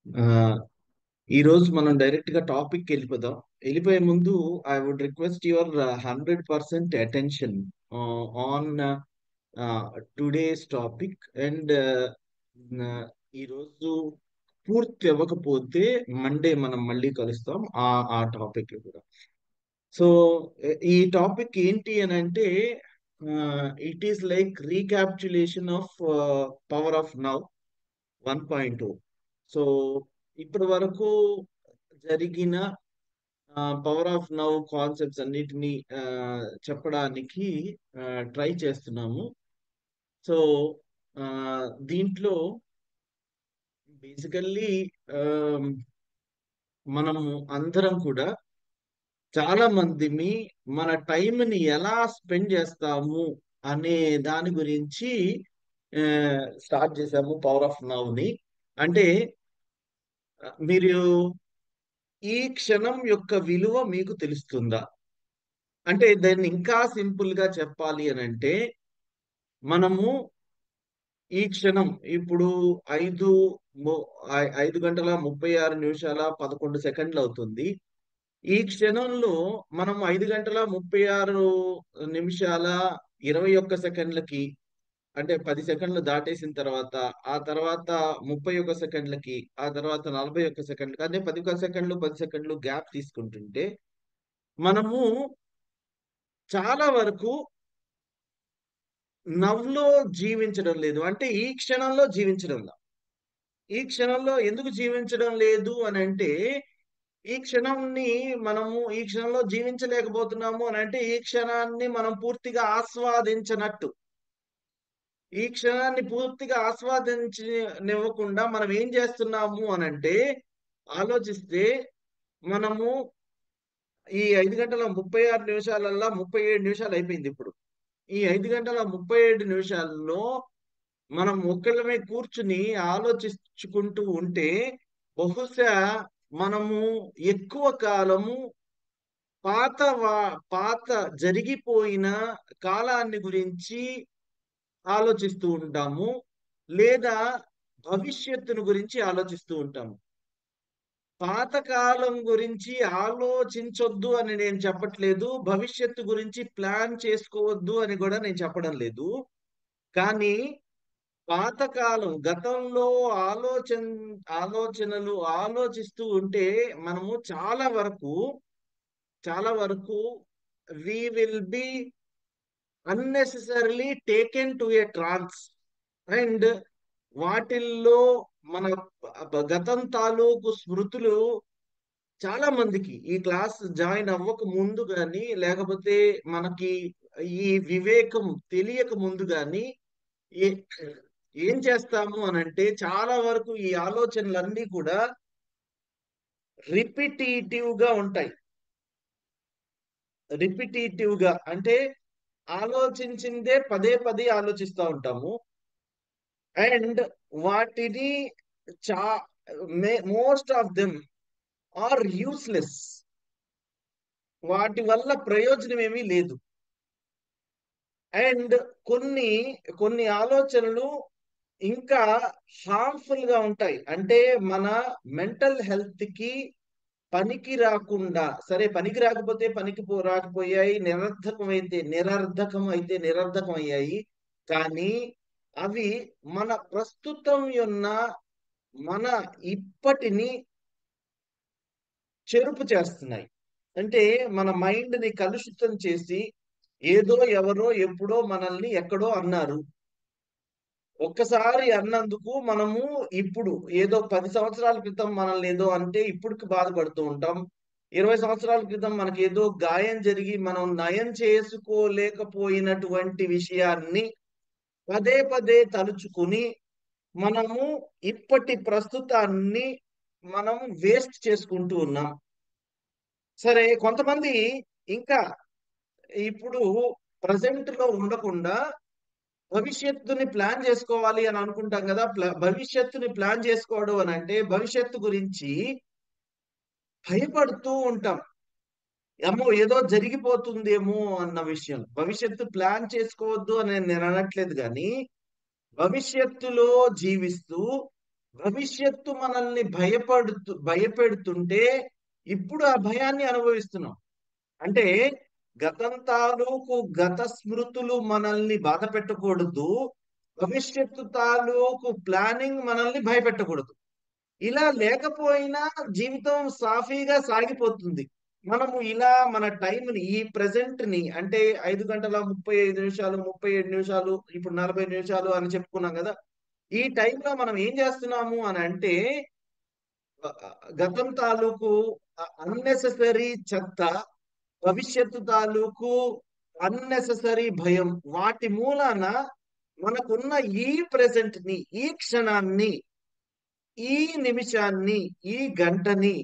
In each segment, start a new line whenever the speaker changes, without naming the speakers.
ఆ, ఈ రోజు మనం డైరెక్ట్ గా టాపిక్ వెళ్ళిపోదాం. వెళ్ళిపోయే ముందు I would request your 100% attention on today's topic. And ఈ రోజు పూర్తి అవ్వకపోతే మండే మనం మళ్ళీ కలుస్తాం ఆ టాపిక్ కూడా. సో ఈ టాపిక్ ఏంటి అని అంటే, it is like రీక్యాప్చులేషన్ of power of now 1.0. So ఇప్పటి వరకు జరిగిన పవర్ ఆఫ్ నౌ కాన్సెప్ట్స్ అన్నిటినీ చెప్పడానికి ట్రై చేస్తున్నాము. సో ఆ, దీంట్లో బేసికల్లీ మనము అందరం కూడా చాలా మందిమి మన టైంని ఎలా స్పెండ్ చేస్తాము అనే దాని గురించి స్టార్ట్ చేసాము పవర్ ఆఫ్ నౌ ని. అంటే మీరు ఈ క్షణం యొక్క విలువ మీకు తెలుస్తుందా? అంటే దాన్ని ఇంకా సింపుల్ గా చెప్పాలి అని అంటే, మనము ఈ క్షణం ఇప్పుడు ఐదు 5 గంటల 36 నిమిషాల 11 సెకండ్లు అవుతుంది. ఈ క్షణంలో మనం 5 గంటల 36 నిమిషాల 21 సెకండ్లకి, అంటే 10 సెకండ్లు దాటేసిన తర్వాత, ఆ తర్వాత 31 సెకండ్లకి, ఆ తర్వాత 41 సెకండ్లకి, అదే 11 సెకండ్లు 10 సెకండ్లు గ్యాప్ తీసుకుంటుంటే మనము చాలా వరకు నవ్వులో జీవించడం లేదు. అంటే ఈ క్షణంలో జీవించడం లేదు. ఈ క్షణంలో ఎందుకు జీవించడం లేదు అని అంటే, ఈ క్షణంని మనము ఈ క్షణంలో జీవించలేకపోతున్నాము అని అంటే, ఈ క్షణాన్ని మనం పూర్తిగా ఆస్వాదించనట్టు. ఈ క్షణాన్ని పూర్తిగా ఆస్వాదించనివ్వకుండా మనం ఏం చేస్తున్నాము అని అంటే, ఆలోచిస్తే మనము ఈ 5 గంటల 36 నిమిషాలల్లా 37 నిమిషాలు అయిపోయింది ఇప్పుడు. ఈ 5 గంటల 37 నిమిషాల్లో మనం ఒక్కళ్ళమే కూర్చుని ఆలోచించుకుంటూ ఉంటే, బహుశా మనము ఎక్కువ కాలము పాత జరిగిపోయిన కాలాన్ని గురించి ఆలోచిస్తూ ఉంటాము, లేదా భవిష్యత్తును గురించి ఆలోచిస్తూ ఉంటాము. పాతకాలం గురించి ఆలోచించొద్దు అని నేను చెప్పట్లేదు, భవిష్యత్తు గురించి ప్లాన్ చేసుకోవద్దు అని కూడా నేను చెప్పడం లేదు. కానీ పాతకాలం గతంలో ఆలోచన ఆలోచనలు ఆలోచిస్తూ ఉంటే మనము చాలా వరకు we will be unnecessarily taken to a trance. And వాటిల్లో మన గతం తాలూకు స్మృతులు చాలా మందికి ఈ క్లాస్ జాయిన్ అవ్వక ముందు కానీ, లేకపోతే మనకి ఈ వివేకం తెలియక ముందు కానీ ఏ- ఏం చేస్తాము అని అంటే, చాలా వరకు ఈ ఆలోచనలన్నీ కూడా రిపిటేటివ్ గా ఉంటాయి. రిపిటేటివ్ గా అంటే ఆలోచించిందే పదే పదే ఆలోచిస్తూ ఉంటాము. అండ్ వాటిని చా most of them are useless. వాటి వల్ల ప్రయోజనం ఏమీ లేదు. అండ్ కొన్ని కొన్ని ఆలోచనలు ఇంకా హార్మ్ఫుల్ గా ఉంటాయి. అంటే మన మెంటల్ హెల్త్ కి పనికి రాకుండా, సరే పనికి రాకపోతే రాకపోయాయి, నిరర్ధకం అయ్యాయి. కానీ అవి మన ప్రస్తుతం ఉన్న మన ఇప్పటిని చెరుపు చేస్తున్నాయి. అంటే మన మైండ్ ని కలుషితం చేసి, ఏదో ఎవరో ఎప్పుడో మనల్ని ఎక్కడో అన్నారు, ఒక్కసారి అన్నందుకు మనము ఇప్పుడు ఏదో 10 సంవత్సరాల క్రితం మనల్ని ఏదో అంటే ఇప్పటికి బాధపడుతూ ఉంటాం. 20 సంవత్సరాల క్రితం మనకి ఏదో గాయం జరిగి మనం నయం చేసుకోలేకపోయినటువంటి విషయాన్ని పదే పదే తలుచుకుని మనము ఇప్పటి ప్రస్తుతాన్ని మనం వేస్ట్ చేసుకుంటూ ఉన్నాం. సరే, కొంతమంది ఇంకా ఇప్పుడు ప్రజెంట్ లో ఉండకుండా భవిష్యత్తుని ప్లాన్ చేసుకోవాలి అని అనుకుంటాం కదా. భవిష్యత్తుని ప్లాన్ చేసుకోవడం అని అంటే భవిష్యత్తు గురించి భయపడుతూ ఉంటాం. ఏమో ఏదో జరిగిపోతుందేమో అన్న విషయం. భవిష్యత్తు ప్లాన్ చేసుకోవద్దు అని నేను అనట్లేదు, కానీ భవిష్యత్తులో జీవిస్తూ భవిష్యత్తు మనల్ని భయపెడుతుంటే ఇప్పుడు ఆ భయాన్ని అనుభవిస్తున్నాం. అంటే గతం తాలూకు గత స్మృతులు మనల్ని బాధ పెట్టకూడదు. భవిష్యత్తు తాలూకు ప్లానింగ్ మనల్ని భయపెట్టకూడదు. ఇలా లేకపోయినా జీవితం సాఫీగా సాగిపోతుంది. మనము ఇలా మన టైంని ఈ ప్రెజెంట్ ని అంటే 5 గంటల 35 నిమిషాలు, 37 నిమిషాలు, ఇప్పుడు 40 నిమిషాలు అని చెప్పుకున్నాం కదా. ఈ టైంలో మనం ఏం చేస్తున్నాము అని అంటే గతం తాలూకు అన్నెసెసరీ చెత్త, భవిష్యత్తు తాలూకు అన్నెసెసరీ భయం, వాటి మూలాన మనకున్న ఈ ప్రెజెంట్ ని, ఈ క్షణాన్ని, ఈ నిమిషాన్ని, ఈ గంటని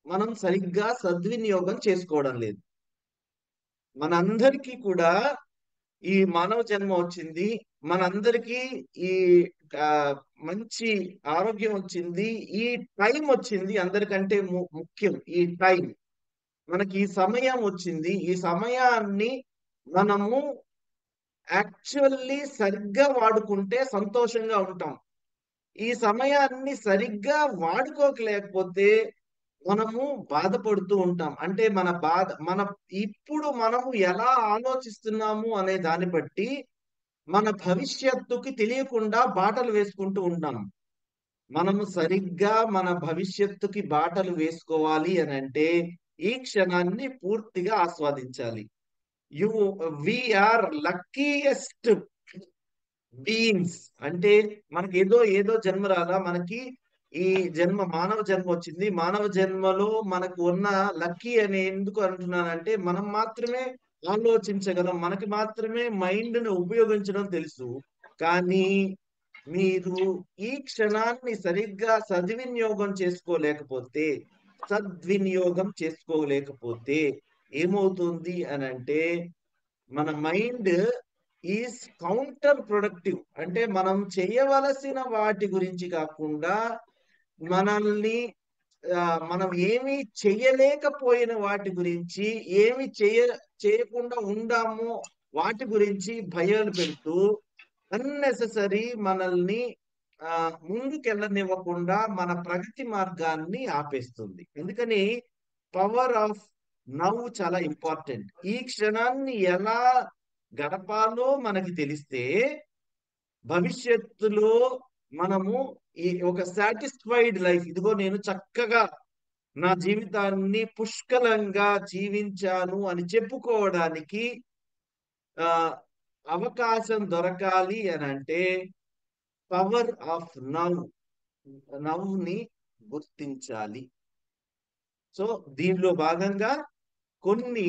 మనం సరిగ్గా సద్వినియోగం చేసుకోవడం లేదు. మనందరికీ కూడా ఈ మానవ జన్మ వచ్చింది. మనందరికీ ఈ ఆ, మంచి ఆరోగ్యం వచ్చింది. ఈ టైం వచ్చింది. అందరికంటే ముఖ్యం ఈ టైం. మనకి ఈ సమయం వచ్చింది. ఈ సమయాన్ని మనము యాక్చువల్లీ సరిగ్గా వాడుకుంటే సంతోషంగా ఉంటాం. ఈ సమయాన్ని సరిగ్గా వాడుకోలేకపోతే మనము బాధపడుతూ ఉంటాం. అంటే ఇప్పుడు మనము ఎలా ఆలోచిస్తున్నాము అనే దాన్ని బట్టి మన భవిష్యత్తుకి తెలియకుండా బాటలు వేసుకుంటూ ఉంటాం. మనము సరిగ్గా మన భవిష్యత్తుకి బాటలు వేసుకోవాలి అని అంటే ఈ క్షణాన్ని పూర్తిగా ఆస్వాదించాలి. You we're luckiest beings. అంటే మనకి ఏదో ఏదో జన్మ రాలా. మనకి ఈ జన్మ మానవ జన్మ వచ్చింది. మానవ జన్మలో మనకు ఉన్న లక్కీ అని ఎందుకు అంటున్నానంటే మనం మాత్రమే ఆలోచించగలం. మనకి మాత్రమే మైండ్ ని ఉపయోగించడం తెలుసు. కానీ మీరు ఈ క్షణాన్ని సరిగ్గా సద్వినియోగం చేసుకోలేకపోతే ఏమవుతుంది అని అంటే మన మైండ్ ఈజ్ కౌంటర్ ప్రొడక్టివ్. అంటే మనం చేయవలసిన వాటి గురించి కాకుండా మనల్ని మనం ఏమీ చేయలేకపోయిన వాటి గురించి, ఏమి చేయకుండా ఉండామో వాటి గురించి భయాలు పెడుతూ అన్నెసెసరీ మనల్ని ముందుకెళ్ళనివ్వకుండా మన ప్రగతి మార్గాన్ని ఆపేస్తుంది. అందుకని పవర్ ఆఫ్ నౌ చాలా ఇంపార్టెంట్. ఈ క్షణాన్ని ఎలా గడపాలో మనకి తెలిస్తే భవిష్యత్తులో మనము ఈ ఒక సాటిస్ఫైడ్ లైఫ్, ఇదిగో నేను చక్కగా నా జీవితాన్ని పుష్కలంగా జీవించాను అని చెప్పుకోవడానికి ఆ అవకాశం దొరకాలి అని అంటే పవర్ ఆఫ్ నవ్వుని గుర్తించాలి. సో దీనిలో భాగంగా కొన్ని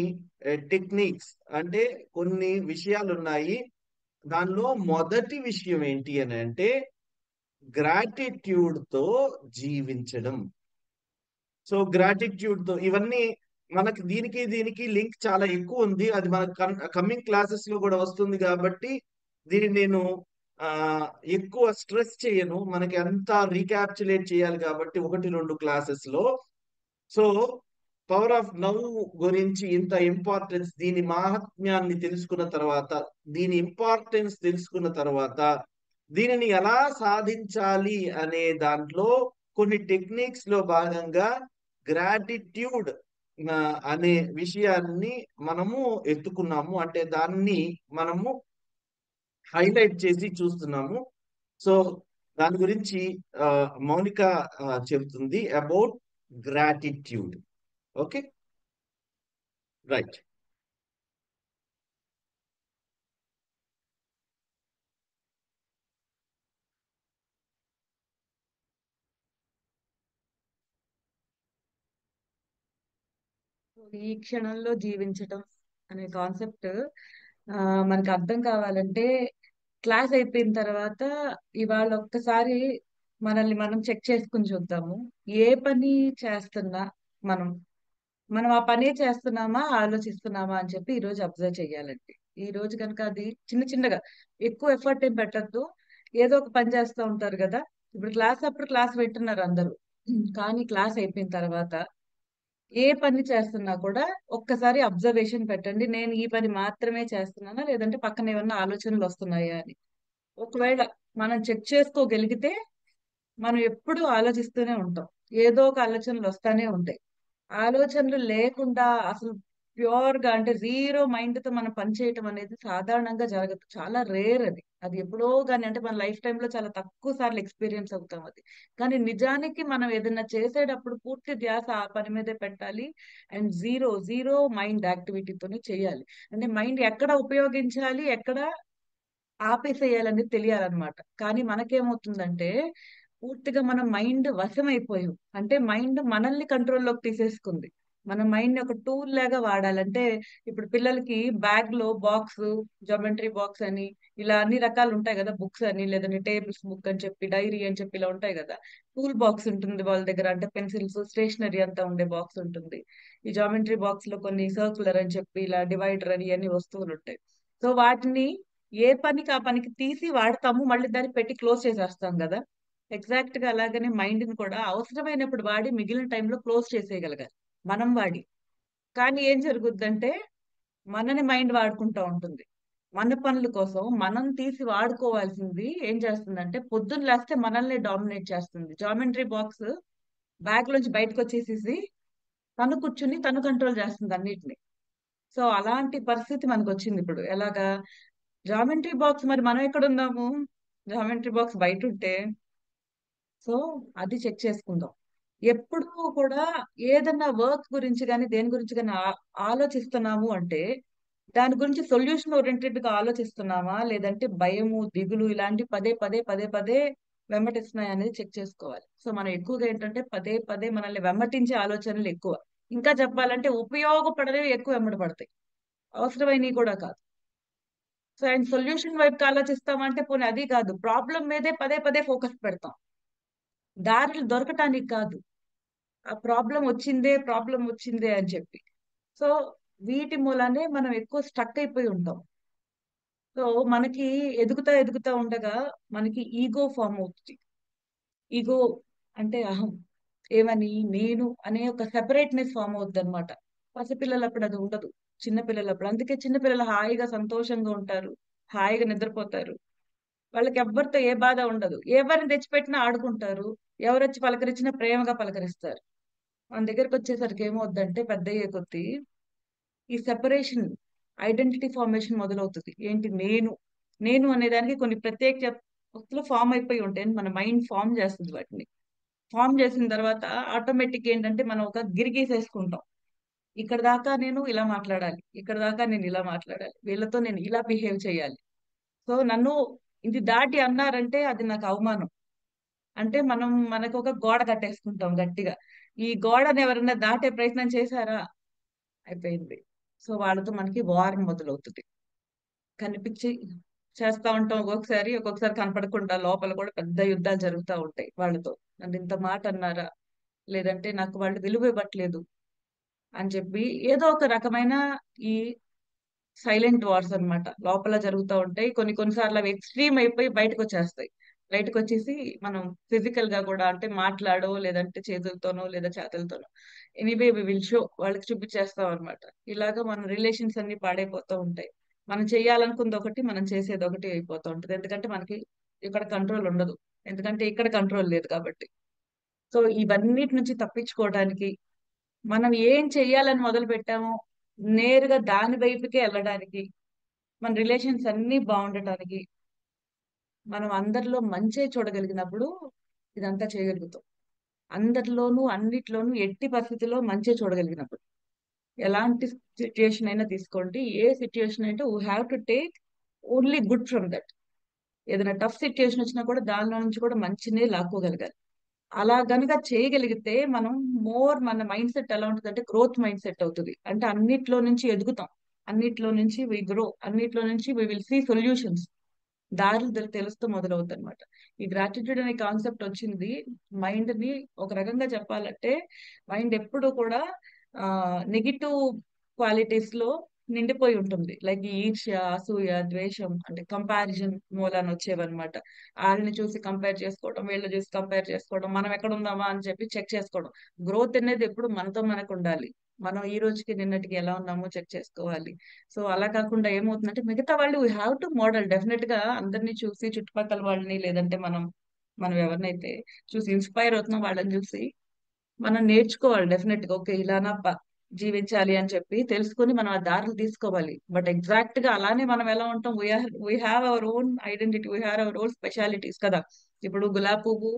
టెక్నిక్స్ అంటే కొన్ని విషయాలు ఉన్నాయి. దానిలో మొదటి విషయం ఏంటి అని అంటే గ్రాటిట్యూడ్ తో జీవించడం. సో గ్రాటిట్యూడ్ తో ఇవన్నీ మనకి దీనికి లింక్ చాలా ఎక్కువ ఉంది. అది మన కమింగ్ క్లాసెస్ లో కూడా వస్తుంది కాబట్టి దీన్ని నేను ఆ ఎక్కువ స్ట్రెస్ చేయను. మనకి అంతా రీక్యాప్చులేట్ చేయాలి కాబట్టి 1-2 క్లాసెస్ లో. సో పవర్ ఆఫ్ నౌ గురించి ఇంత ఇంపార్టెన్స్, దీని మహాత్మ్యాన్ని తెలుసుకున్న తర్వాత, దీని ఇంపార్టెన్స్ తెలుసుకున్న తర్వాత దీనిని ఎలా సాధించాలి అనే దాంట్లో కొన్ని టెక్నిక్స్ లో భాగంగా గ్రాటిట్యూడ్ అనే విషయాన్ని మనము ఎత్తుకున్నాము. అంటే దాన్ని మనము హైలైట్ చేసి చూస్తున్నాము. సో దాని గురించి మౌనిక చెబుతుంది అబౌట్ గ్రాటిట్యూడ్. Okay, right.
ఈ క్షణంలో జీవించటం అనే కాన్సెప్ట్ మనకు అర్థం కావాలంటే క్లాస్ అయిపోయిన తర్వాత ఇవాళ ఒక్కసారి మనల్ని మనం చెక్ చేసుకుని చూద్దాము. ఏ పని చేస్తున్నా మనం మనం ఆ పనే చేస్తున్నామా ఆలోచిస్తున్నామా అని చెప్పి ఈ రోజు అబ్జర్వ్ చేయాలండి. ఈ రోజు కనుక అది చిన్న చిన్నగా ఎక్కువ ఎఫర్ట్ ఏం పెట్టద్దు. ఏదో ఒక పని చేస్తూ ఉంటారు కదా. ఇప్పుడు అప్పుడు క్లాస్ వింటున్నారు అందరూ. కానీ క్లాస్ అయిపోయిన తర్వాత ఏ పని చేస్తున్నా కూడా ఒక్కసారి అబ్జర్వేషన్ పెట్టండి. నేను ఈ పని మాత్రమే చేస్తున్నానా లేదంటే పక్కన ఏమన్నా ఆలోచనలు వస్తున్నాయా అని. ఒకవేళ మనం చెక్ చేసుకోగలిగితే మనం ఎప్పుడూ ఆలోచిస్తూనే ఉంటాం. ఏదో ఒక ఆలోచనలు వస్తానే ఉంటాయి. ఆలోచనలు లేకుండా అసలు ప్యూర్ గా అంటే జీరో మైండ్ తో మనం పని చేయటం అనేది సాధారణంగా జరగదు. చాలా రేర్ అది. అది ఎప్పుడో గాని అంటే మన లైఫ్ టైమ్ లో చాలా తక్కువ సార్లు ఎక్స్పీరియన్స్ అవుతాం అది. కానీ నిజానికి మనం ఏదైనా చేసేటప్పుడు పూర్తి ధ్యాస ఆ పని మీదే పెట్టాలి. అండ్ జీరో జీరో మైండ్ యాక్టివిటీతోనే చేయాలి. అంటే మైండ్ ఎక్కడ ఉపయోగించాలి, ఎక్కడ ఆపేసేయాలనేది తెలియాలన్నమాట. కానీ మనకేమవుతుందంటే పూర్తిగా మన మైండ్ వశమైపోయాం. అంటే మైండ్ మనల్ని కంట్రోల్‌లోకి తీసేసుకుంది. మన మైండ్‌ని ఒక టూల్ లాగా వాడాలంటే ఇప్పుడు పిల్లలకి బ్యాగ్‌లో బాక్స్, జామెంట్రీ బాక్స్ అని ఇలా అన్ని రకాలు ఉంటాయి గదా! బుక్స్ అని లేదంటే టేబుల్స్ బుక్ అని చెప్పి, డైరీ అని చెప్పి ఇలా ఉంటాయి గదా! టూల్ బాక్స్ ఉంటుంది వాళ్ళ దగ్గర. అంటే పెన్సిల్స్, స్టేషనరీ అంతా ఉండే బాక్స్ ఉంటుంది. ఈ జామెంట్రీ బాక్స్‌లో కొన్ని సర్క్యులర్ అని చెప్పి ఇలా డివైడర్ అని ఇయన్నీ వస్తువులుంటాయి. సో వాటిని ఏ పనికి ఆ పనికి తీసి వాడతాము. మళ్ళీ దాన్ని పెట్టి క్లోజ్ చేసేస్తాం గదా! ఎగ్జాక్ట్‌గా అలాగనే మైండ్‌ని కూడా అవసరమైనప్పుడు వాడి మిగిలిన టైంలో క్లోజ్ చేసేయగలగాలి. మనం వాడి. కానీ ఏం జరుగుద్దంటే మనని మైండ్ వాడుకుంటా ఉంటుంది. మన పనుల కోసం మనం తీసి వాడుకోవాల్సింది ఏం చేస్తుందంటే పొద్దున్న లేస్తే మనల్ని డామినేట్ చేస్తుంది. జామెంట్రీ బాక్స్ బ్యాగ్‌లోంచి బయటకొచ్చేసేసి తను కూర్చొని తను కంట్రోల్ చేస్తుంది అన్నిటిని. సో, అలాంటి పరిస్థితి మనకొచ్చిందిప్పుడు. ఎలాగా? జామెంట్రీ బాక్స్ మరి మనం ఎక్కడున్నాము? జామెంట్రీ బాక్స్ బయటుంటే. సో, అది చెక్ చేసుకుందాం. ఎప్పుడూ కూడా ఏదన్నా వర్క్ గురించి గాని, దేని గురించి గాని ఆలోచిస్తున్నాము అంటే, దాని గురించి సొల్యూషన్ ఓరియెంటెడ్‌గా ఆలోచిస్తున్నామా? లేదంటే భయము, దిగులు ఇలాంటివి పదే పదే వెంబడిస్తున్నాయా అనేది చెక్ చేసుకోవాలి. సో, మనం ఎక్కువగా ఏంటంటే పదే పదే మనల్ని వెంబటించే ఆలోచనలు ఎక్కువ. ఇంకా చెప్పాలంటే ఉపయోగపడనివి ఎక్కువ వెంబడి పడతాయి. అవసరమైనయి కూడా కాదు. సో, అండ్ సొల్యూషన్ వైపుకి ఆలోచిస్తామంటే పోనీ అది కాదు. ప్రాబ్లమ్ మీదే పదే పదే ఫోకస్ పెడతాం. దారులు దొరకటానికి కాదు. ఆ ప్రాబ్లమ్ వచ్చిందే అని చెప్పి. సో, వీటి మూలానే మనం ఎక్కువ స్టక్ అయిపోయి ఉంటాం. సో, మనకి ఎదుగుతా ఉండగా మనకి ఈగో ఫార్మ్ అవుతది. ఈగో అంటే అహం. ఏమని? నేను అనే ఒక సెపరేట్‌నెస్ ఫార్మ్ అవుద్దనమాట. పసిపిల్లలప్పుడు అది ఉండదు. చిన్న పిల్లలప్పుడు. అందుకే చిన్న పిల్లలు హాయిగా సంతోషంగా ఉంటారు. హాయిగా నిద్రపోతారు. వాళ్ళకెవ్వరితో ఏ బాధ ఉండదు. ఎవరిని తెచ్చిపెట్టినా ఆడుకుంటారు. ఎవరొచ్చి పలకరించినా ప్రేమగా పలకరిస్తారు. మన దగ్గరకొచ్చేసరికి ఏమవుద్దంటే పెద్దయ్యే కొద్దీ ఈ సెపరేషన్, ఐడెంటిటీ ఫార్మేషన్ మొదలవుతది. ఏంటి నేను. నేను అనే దానికి కొన్ని ప్రత్యేకతలు ఫార్మ్ అయిపోయి ఉంటాయి. మన మైండ్ ఫార్మ్ చేస్తది వాటిని. ఫార్మ్ చేసిన తర్వాత ఆటోమేటిక్‌గా ఏంటంటే మనం ఒక గిరిగీసేసుకుంటాం. ఇక్కడి దాకా నేను ఇలా మాట్లాడాలి. ఇక్కడి దాకా నేను ఇలా మాట్లాడాలి. వీళ్ళతో నేను ఇలా బిహేవ్ చేయాలి. సో, నన్ను ఇది దాటి అన్నారంటే అది నాకు అవమానం. అంటే మనం మనకొక గోడ కట్టేసుకుంటాం గట్టిగా. ఈ గోడని ఎవరన్నా దాటే ప్రయత్నం చేశారా? అయిపోయింది. సో, వాళ్ళతో మనకి వార్ మొదలవుతది. కనిపిచ్చి చేస్తా ఉంటాం ఒక్కొక్కసారి. ఒక్కొక్కసారి కనపడకుండా లోపల కూడా పెద్ద యుద్ధాలు జరుగుతా ఉంటాయి వాళ్ళతో. నన్నింత మాట అన్నారా? లేదంటే నాకు వాళ్ళు విలువ ఇవ్వట్లేదు అని చెప్పి ఏదో ఒక రకమైన ఈ సైలెంట్ వార్స్ అన్నమాట. లోపల జరుగుతా ఉంటాయి. కొన్ని కొన్ని సార్లు అవి ఎక్స్‌ట్రీమ్ అయిపోయి బయటకొచ్చేస్తాయి. బయటకొచ్చేసి మనం ఫిజికల్‌గా గూడా అంటే మాట్లాడో, లేదంటే చేతులతోనో, లేదా చేతలతోనో ఎనీవే వి విల్ షో వాళ్ళకి చూపించేస్తాం అన్నమాట. ఇలాగ మన రిలేషన్స్ అన్నీ పాడైపోతూ ఉంటాయి. మనం చేయాలనుకుందొకటి, మనం చేసేదొకటి అయిపోతూ ఉంటది. ఎందుకంటే మనకి ఇక్కడ కంట్రోల్ ఉండదు. ఎందుకంటే ఇక్కడ కంట్రోల్ లేదు కాబట్టి. సో, ఇవన్నిటి నుంచి తప్పించుకోవడానికి మనం ఏం చెయ్యాలని మొదలుపెట్టామో, నేరుగా దాని వైపుకే ఎళ్ళడానికి, మన రిలేషన్స్ అన్నీ బావుండటానికి, మనం అందరిలో మంచే చూడగలిగినప్పుడు ఇదంతా చేయగలుగుతాం. అందరిలోనూ, అన్నిట్లోనూ ఎట్టి పరిస్థితిలో మంచే చూడగలిగినప్పుడు. ఎలాంటి సిట్యుయేషన్ అయినా తీసుకోండి. ఏ సిట్యుయేషన్ అంటే we have to take only good from that. ఏదైనా టఫ్ సిట్యుయేషన్ వచ్చినా కూడా దానిలో నుంచి కూడా మంచినే లాక్కోగలగాలి. అలా గనుక చేయగలిగితే మనం మన మైండ్ సెట్ ఎలా ఉంటదంటే గ్రోత్ మైండ్ సెట్ అవుతది. అంటే అన్నిట్లో నుంచి ఎదుగుతాం. అన్నిట్లో నుంచి వి గ్రో. అన్నిట్లో నుంచి వి విల్ సీ సొల్యూషన్స్. దారులు తెలుస్తూ మొదలవుద్దనమాట. ఈ గ్రాటిట్యూడ్ అనే కాన్సెప్ట్ వచ్చింది మైండ్‌ని ఒక రకంగా చెప్పాలంటే మైండ్ ఎప్పుడూ కూడా నెగెటివ్ క్వాలిటీస్‌లో నిండిపోయి ఉంటుంది. లైక్ ఈ ఈర్ష్య, అసూయ, ద్వేషం అంటే కంపారిజన్ మూలాన వచ్చేవన్నమాట. ఆళ్ళని చూసి కంపేర్ చేసుకోవడం, వీళ్ళని చూసి కంపేర్ చేసుకోవడం, మనం ఎక్కడున్నామా అని చెప్పి చెక్ చేసుకోవడం. గ్రోత్ అనేది ఎప్పుడు మనతో మనకుండాలి. మనం ఈ రోజుకి నిన్నటికి ఎలా ఉన్నామో చెక్ చేసుకోవాలి. సో, అలా కాకుండా ఏమవుతుందంటే మిగతా వాళ్ళు వి హావ్ టు మోడల్ డెఫినిట్‌గా అందరిని చూసి చుట్టుపక్కల వాళ్ళని లేదంటే మనం మనం ఎవరినైతే చూసి ఇన్స్పైర్ అవుతున్నాం వాళ్ళని చూసి మనం నేర్చుకోవాలి డెఫినెట్ గా. ఓకే, ఇలానా జీవించాలి అని చెప్పి తెలుసుకొని మనం ఆ దారులు తీసుకోవాలి. బట్ ఎగ్జాక్ట్ గా అలానే మనం ఎలా ఉంటాం, we have our own identity, we have our own specialities కదా. ఇప్పుడు గులాబీ పువ్వు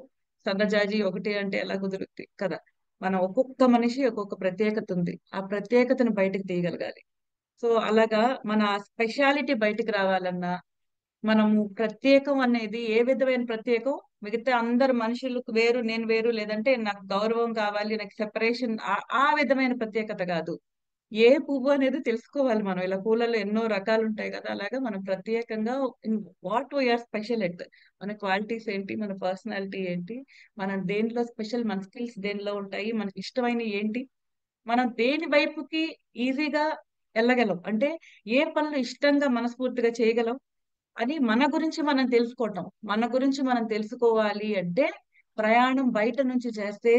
సన్నజాజి ఒకటి అంటే ఎలా కుదురుద్ది కదా. మనం ఒక్కొక్క మనిషి ఒక్కొక్క ప్రత్యేకత ఉంది, ఆ ప్రత్యేకతను బయటకు తీయగలగాలి. సో అలాగా మన స్పెషాలిటీ బయటికి రావాలన్నా, మనము ప్రత్యేకం అనేది ఏ విధమైన ప్రత్యేకం, మిగతా అందరు మనుషులకు వేరు నేను వేరు, లేదంటే నాకు గౌరవం కావాలి, నాకు సెపరేషన్, ఆ విధమైన ప్రత్యేకత కాదు. ఏ పువ్వు అనేది తెలుసుకోవాలి మనం. ఇలా పూలలో ఎన్నో రకాలు ఉంటాయి కదా, అలాగా మనం ప్రత్యేకంగా వాట్ వీఆర్ స్పెషల్ ఎట్, మన క్వాలిటీస్ ఏంటి, మన పర్సనాలిటీ ఏంటి, మనం దేంట్లో స్పెషల్, మన స్కిల్స్ దేనిలో ఉంటాయి, మనకి ఇష్టమైన ఏంటి, మనం దేని వైపుకి ఈజీగా వెళ్ళగలం, అంటే ఏ పనులు ఇష్టంగా మనస్ఫూర్తిగా చేయగలం అని మన గురించి మనం తెలుసుకోవటం. మన గురించి మనం తెలుసుకోవాలి అంటే ప్రయాణం బయట నుంచి చేస్తే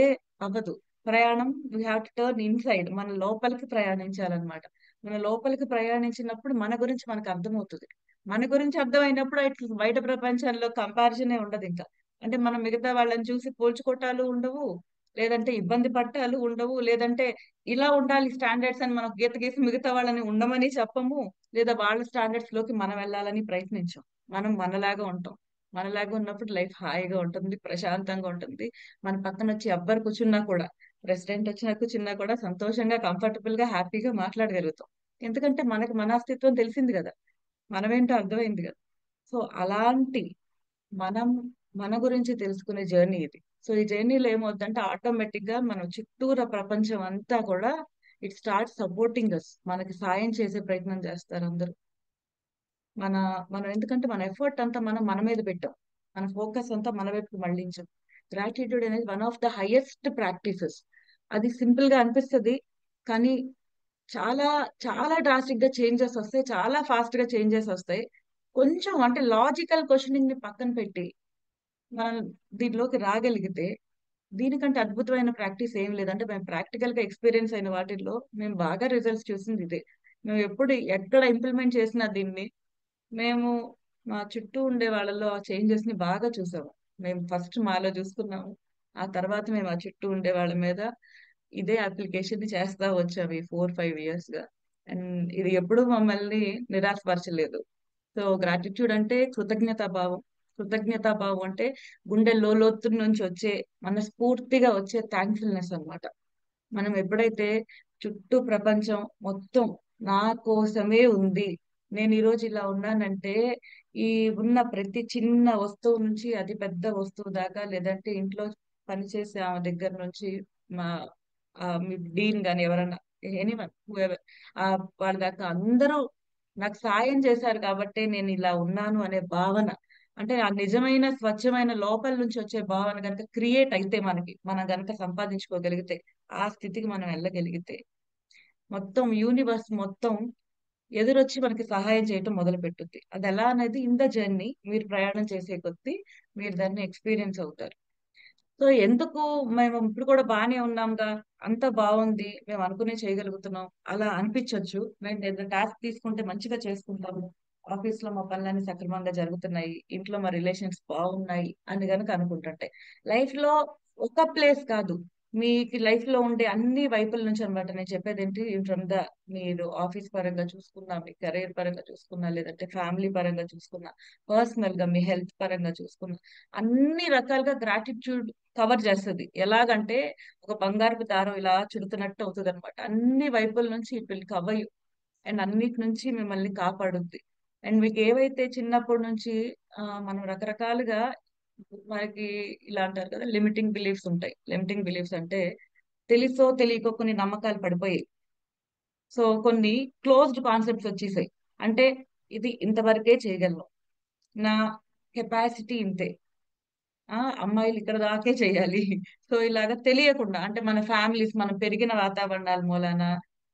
అవ్వదు. ప్రయాణం we have to turn inside, మన లోపలికి ప్రయాణించాలన్నమాట. మన లోపలికి ప్రయాణించినప్పుడు మన గురించి మనకు అర్థమవుతుంది. మన గురించి అర్థమైనప్పుడు ఇట్లా బయట ప్రపంచంలో కంపారిజనే ఉండదు ఇంకా. అంటే మనం మిగతా వాళ్ళని చూసి పోల్చుకోవటాలు ఉండవు, లేదంటే ఇబ్బంది పట్టాలు ఉండవు, లేదంటే ఇలా ఉండాలి స్టాండర్డ్స్ అని మనం గీత గీసి మిగతా వాళ్ళని ఉండమని చెప్పము, లేదా వాళ్ళ స్టాండర్డ్స్ లోకి మనం వెళ్ళాలని ప్రయత్నించాం. మనం మనలాగా ఉంటాం. మనలాగా ఉన్నప్పుడు లైఫ్ హాయిగా ఉంటుంది, ప్రశాంతంగా ఉంటుంది. మన పక్కన వచ్చి ఎవ్వరు కూర్చున్నా కూడా, ప్రెసిడెంట్ వచ్చినా కూర్చున్నా కూడా సంతోషంగా కంఫర్టబుల్ గా హ్యాపీగా మాట్లాడగలుగుతాం. ఎందుకంటే మనకి మన అస్తిత్వం తెలిసింది కదా, మనమేంటో అర్థమైంది కదా. సో అలాంటి మనం మన గురించి తెలుసుకునే జర్నీ ఇది. సో ఈ జర్నీలో ఏమవుతుందంటే ఆటోమేటిక్ గా మన చుట్టూరా ప్రపంచం అంతా కూడా ఇట్ స్టార్ట్ సపోర్టింగ్ అస్, మనకి సాయం చేసే ప్రయత్నం చేస్తారు అందరూ. మన మనం ఎందుకంటే మన ఎఫర్ట్ అంతా మనం మన మీద పెట్టాం, మన ఫోకస్ అంతా మన వైపు మళ్ళించాం. గ్రాటిట్యూడ్ అనేది one of the highest practices. అది సింపుల్ గా అనిపిస్తది, కానీ చాలా చాలా డ్రాస్టిక్ గా చేంజెస్ వస్తాయి, చాలా ఫాస్ట్ గా చేంజెస్ వస్తాయి. కొంచెం అంటే లాజికల్ క్వశ్చనింగ్ ని పక్కన పెట్టి మనం దీంట్లోకి రాగలిగితే, దీనికంటే అద్భుతమైన ప్రాక్టీస్ ఏం లేదంటే మేము ప్రాక్టికల్ గా ఎక్స్పీరియన్స్ అయిన వాటిల్లో మేము బాగా రిజల్ట్స్ చూసింది ఇదే. మేము ఎప్పుడు ఎక్కడ ఇంప్లిమెంట్ చేసినా దీన్ని, మేము మా చుట్టూ ఉండే వాళ్ళలో ఆ చేంజెస్ ని బాగా చూసాము. మేము ఫస్ట్ మాలో చూసుకున్నాము, ఆ తర్వాత మేము ఆ చుట్టూ ఉండే వాళ్ళ మీద ఇదే అప్లికేషన్ ని చేస్తా వచ్చాము ఈ 4-5 ఇయర్స్ గా. అండ్ ఇది ఎప్పుడూ మమ్మల్ని నిరాశపరచలేదు. సో గ్రాటిట్యూడ్ అంటే కృతజ్ఞతా భావం. కృతజ్ఞతా భావం అంటే గుండె లోతు నుంచి వచ్చే, మనస్ఫూర్తిగా వచ్చే థ్యాంక్ఫుల్నెస్ అన్నమాట. మనం ఎప్పుడైతే చుట్టూ ప్రపంచం మొత్తం నా కోసమే ఉంది, నేను ఈ రోజు ఇలా ఉన్నానంటే ఈ ఉన్న ప్రతి చిన్న వస్తువు నుంచి అతి పెద్ద వస్తువు దాకా, లేదంటే ఇంట్లో పనిచేసే ఆమె దగ్గర నుంచి మా మీ డీన్ గాని ఎవరన్నా, ఎనీవన్ ఆ వాళ్ళ దాకా అందరూ నాకు సాయం చేశారు కాబట్టే నేను ఇలా ఉన్నాను అనే భావన, అంటే ఆ నిజమైన స్వచ్ఛమైన లోపల నుంచి వచ్చే భావన కనుక క్రియేట్ అయితే మనకి, మనం కనుక సంపాదించుకోగలిగితే, ఆ స్థితికి మనం వెళ్ళగలిగితే, మొత్తం యూనివర్స్ మొత్తం ఎదురొచ్చి మనకి సహాయం చేయటం మొదలు పెట్టుద్ది. అది ఎలా అనేది ఇన్ ద జర్నీ మీరు ప్రయాణం చేసే కొద్దీ మీరు దాన్ని ఎక్స్పీరియన్స్ అవుతారు. సో ఎందుకు మేము ఇప్పుడు కూడా బానే ఉన్నాంగా, అంత బాగుంది, మేము అనుకునే చేయగలుగుతున్నాం అలా అనిపించొచ్చు. మేము ఏదైనా టాస్క్ తీసుకుంటే మంచిగా చేసుకుంటాము, ఆఫీస్ లో మా పనులన్నీ సక్రమంగా జరుగుతున్నాయి, ఇంట్లో మా రిలేషన్స్ బాగున్నాయి అని గనుక అనుకుంటుంటే, లైఫ్ లో ఒక ప్లేస్ కాదు, మీకు లైఫ్ లో ఉండే అన్ని వైపుల నుంచి అన్నమాట. నేను చెప్పేది ఏంటి, ఫ్రమ్ ద మీరు ఆఫీస్ పరంగా చూసుకున్నా, మీ కెరీర్ పరంగా చూసుకున్నా, లేదంటే ఫ్యామిలీ పరంగా చూసుకున్నా, పర్సనల్ గా మీ హెల్త్ పరంగా చూసుకున్నా, అన్ని రకాలుగా గ్రాటిట్యూడ్ కవర్ చేస్తుంది. ఎలాగంటే ఒక బంగారపు దారం ఇలా చుడుతున్నట్టు అవుతుంది అనమాట. అన్ని వైపుల నుంచి it will cover you, and అన్నిటి నుంచి మిమ్మల్ని కాపాడుద్ది. అండ్ మీకు ఏవైతే చిన్నప్పటి నుంచి మనం రకరకాలుగా మనకి ఇలా అంటారు కదా, లిమిటింగ్ బిలీఫ్స్ ఉంటాయి. లిమిటింగ్ బిలీఫ్స్ అంటే తెలుసో తెలియకో కొన్ని నమ్మకాలు పడిపోయాయి. సో కొన్ని క్లోజ్డ్ కాన్సెప్ట్స్ వచ్చేసాయి. అంటే ఇది ఇంతవరకే చేయగలను, నా కెపాసిటీ ఇంతే, అమ్మాయిలు ఇక్కడ దాకే చేయాలి. సో ఇలాగా తెలియకుండా, అంటే మన ఫ్యామిలీస్, మనం పెరిగిన వాతావరణాల మూలాన,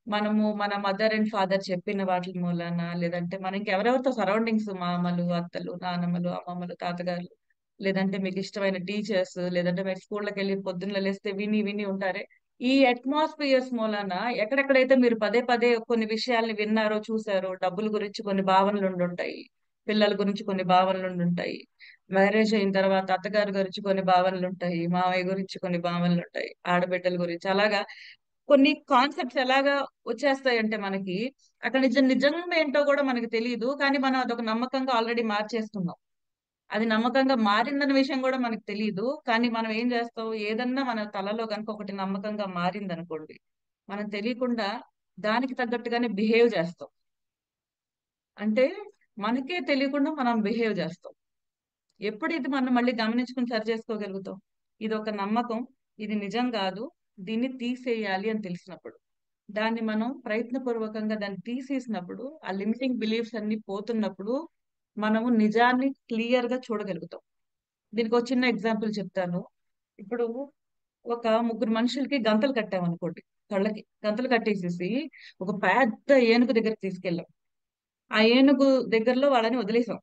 మనము మన మదర్ అండ్ ఫాదర్ చెప్పిన వాటి మూలాన, లేదంటే మన ఇంకెవరెవరితో సరౌండింగ్స్, మామలు అత్తలు నానమ్మలు అమ్మమ్మలు తాతగారులు, లేదంటే మీకు ఇష్టమైన టీచర్స్, లేదంటే మీరు స్కూళ్ళకి వెళ్ళి పొద్దున్న లేస్తే విని విని ఉంటారే, ఈ అట్మాస్ఫియర్స్ మూలాన ఎక్కడెక్కడైతే మీరు పదే పదే కొన్ని విషయాల్ని విన్నారో చూసారో, డబ్బుల గురించి కొన్ని భావనలు ఉండుంటాయి, పిల్లల గురించి కొన్ని భావనలు ఉండుంటాయి, మ్యారేజ్ అయిన తర్వాత అత్తగారి గురించి కొన్ని భావనలు ఉంటాయి, మామయ్య గురించి కొన్ని భావనలు ఉంటాయి, ఆడబిడ్డల గురించి అలాగా కొన్ని కాన్సెప్ట్స్ ఎలాగా వచ్చేస్తాయంటే మనకి అక్కడ నిజంగా ఏంటో కూడా మనకి తెలియదు, కానీ మనం అదొక నమ్మకంగా ఆల్రెడీ మార్చేస్తున్నాం. అది నమ్మకంగా మారిందన్న విషయం కూడా మనకు తెలియదు, కానీ మనం ఏం చేస్తాం, ఏదన్నా మన తలలో కనుక ఒకటి నమ్మకంగా మారింది అనుకోండి, మనం తెలియకుండా దానికి తగ్గట్టుగానే బిహేవ్ చేస్తాం. అంటే మనకే తెలియకుండా మనం బిహేవ్ చేస్తాం. ఎప్పుడు ఇది మనం మళ్ళీ గమనించుకుని సరి చేసుకోగలుగుతాం? ఇది ఒక నమ్మకం, ఇది నిజం కాదు, దీన్ని తీసేయాలి అని తెలిసినప్పుడు, దాన్ని మనం ప్రయత్నపూర్వకంగా దాన్ని తీసేసినప్పుడు, ఆ లిమిటింగ్ బిలీఫ్స్ అన్ని పోతున్నప్పుడు మనము నిజాన్ని క్లియర్ గా చూడగలుగుతాం. దీనికి ఒక చిన్న ఎగ్జాంపుల్ చెప్తాను. ఇప్పుడు ఒక ముగ్గురు మనుషులకి గంతలు కట్టామనుకోండి, కళ్ళకి గంతలు కట్టేసేసి ఒక పెద్ద ఏనుగు దగ్గరికి తీసుకెళ్ళాం. ఆ ఏనుగు దగ్గరలో వాళ్ళని వదిలేసాం,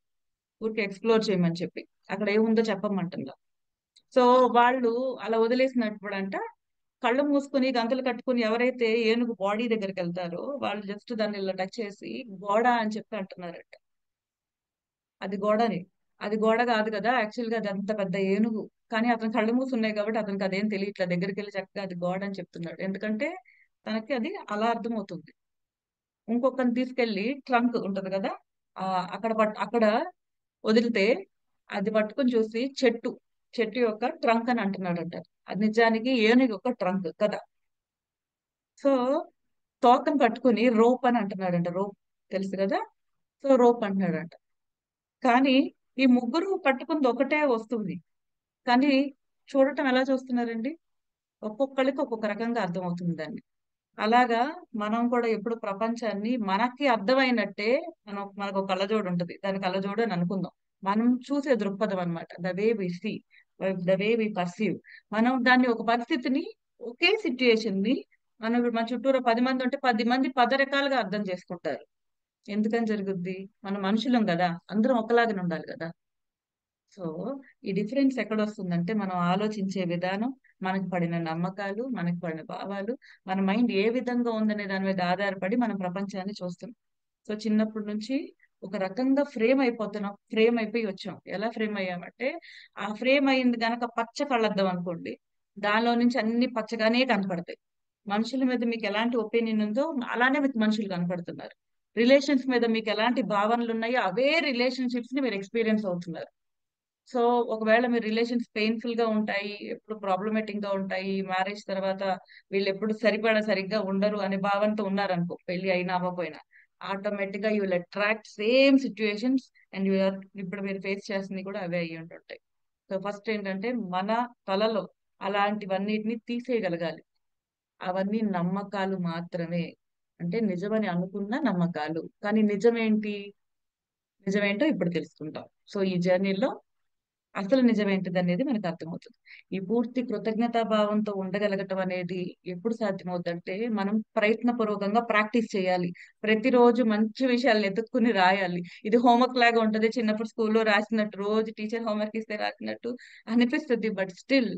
ఊరికి ఎక్స్ప్లోర్ చేయమని చెప్పి, అక్కడ ఏముందో చెప్పమంటుందా. సో వాళ్ళు అలా వదిలేసినప్పుడంట కళ్ళు మూసుకుని గంతలు కట్టుకుని ఎవరైతే ఏనుగు బాడీ దగ్గరికి వెళ్తారో వాళ్ళు జస్ట్ దాన్ని ఇలా టచ్ చేసి గోడ అని చెప్పి అంటున్నారట. అది గోడని, అది గోడ కాదు కదా, యాక్చువల్ గా అది అంత పెద్ద ఏనుగు. కానీ అతను కళ్ళు మూసి ఉన్నాయి కాబట్టి అతనికి అదేం తెలియట్లా, దగ్గరికి వెళ్ళి చక్కగా అది గోడ అని చెప్తున్నాడు, ఎందుకంటే తనకి అది అలా అర్థమవుతుంది. ఇంకొకరిని తీసుకెళ్లి ట్రంక్ ఉంటది కదా, ఆ అక్కడ వదిలితే అది పట్టుకొని చూసి చెట్టు, చెట్టు యొక్క ట్రంక్ అని అంటున్నాడంట. అది నిజానికి ఏనుగు యొక్క ట్రంక్ కదా. సో తోకను పట్టుకుని రోప్ అని అంటున్నాడంట, రోప్ తెలుసు కదా. సో రోప్ అంటున్నాడంట. కానీ ఈ ముగ్గురు పట్టుకుంది ఒకటే వస్తుంది, కానీ చూడటం ఎలా చూస్తున్నారండి, ఒక్కొక్కరికి ఒక్కొక్క రకంగా అర్థమవుతుంది దాన్ని. అలాగా మనం కూడా ఎప్పుడు ప్రపంచాన్ని మనకి అర్థమైనట్టే, మనకు ఒక కళ్ళజోడు ఉంటుంది, దాని కళ్ళజోడు అని అనుకుందాం. మనం చూసే దృక్పథం అన్నమాట, the way we see, the way we perceive. మనం దాన్ని ఒక పరిస్థితిని, ఒకే సిచ్యుయేషన్ ని మనం ఇప్పుడు మన చుట్టూరు 10 మంది ఉంటే 10 మంది 10 రకాలుగా అర్థం చేసుకుంటారు. ఎందుకని జరుగుద్ది? మనం మనుషులం కదా, అందరం ఒకలాగానే ఉండాలి కదా. సో ఈ డిఫరెన్స్ ఎక్కడ వస్తుందంటే మనం ఆలోచించే విధానం, మనకు పడిన నమ్మకాలు, మనకు పడిన భావాలు, మన మైండ్ ఏ విధంగా ఉందనే దాని మీద ఆధారపడి మనం ప్రపంచాన్ని చూస్తున్నాం. సో చిన్నప్పటి నుంచి ఒక రకంగా ఫ్రేమ్ అయిపోతున్నాం, ఫ్రేమ్ అయిపోయి వచ్చాం. ఎలా ఫ్రేమ్ అయ్యామంటే, ఆ ఫ్రేమ్ అయింది గనక పచ్చ కళ్ళద్దాం అనుకోండి, దానిలో నుంచి అన్ని పచ్చగానే కనపడతాయి. మనుషుల మీద మీకు ఎలాంటి ఒపీనియన్ ఉందో అలానే మీకు మనుషులు కనపడుతున్నారు. రిలేషన్స్ మీద మీకు ఎలాంటి భావనలు ఉన్నాయో అవే రిలేషన్షిప్స్ ని మీరు ఎక్స్పీరియన్స్ అవుతున్నారు. సో ఒకవేళ మీ రిలేషన్స్ పెయిన్ఫుల్ గా ఉంటాయి, ఎప్పుడు ప్రాబ్లమేటిక్ గా ఉంటాయి, మ్యారేజ్ తర్వాత వీళ్ళు ఎప్పుడు సరిగ్గా ఉండరు అనే భావంతో ఉన్నారనుకో, పెళ్లి అయినా అవ్వకపోయినా, ఆటోమేటిక్ గా you will attract same situations. And ఇప్పుడు మీరు ఫేస్ చేస్తుంది కూడా అవే అయ్యి ఉంటుంటాయి. సో ఫస్ట్ ఏంటంటే మన తలలో అలాంటివన్నిటిని తీసేయగలగాలి. అవన్నీ నమ్మకాలు మాత్రమే, అంటే నిజమని అనుకున్న నమ్మకాలు, కానీ నిజమేంటి, నిజమేంటో ఇప్పుడు తెలుసుకుంటాం. సో ఈ జర్నీలో అసలు నిజమేంటిది అనేది మనకు అర్థమవుతుంది. ఈ పూర్తి కృతజ్ఞతా భావంతో ఉండగలగటం అనేది ఎప్పుడు సాధ్యమవుతుందంటే మనం ప్రయత్నపూర్వకంగా ప్రాక్టీస్ చేయాలి. ప్రతిరోజు మంచి విషయాలు ఎతుక్కుని రాయాలి. ఇది హోంవర్క్ లాగా ఉంటది, చిన్నప్పుడు స్కూల్లో రాసినట్టు, రోజు టీచర్ హోంవర్క్ ఇస్తే రాసినట్టు అనిపిస్తుంది. బట్ స్టిల్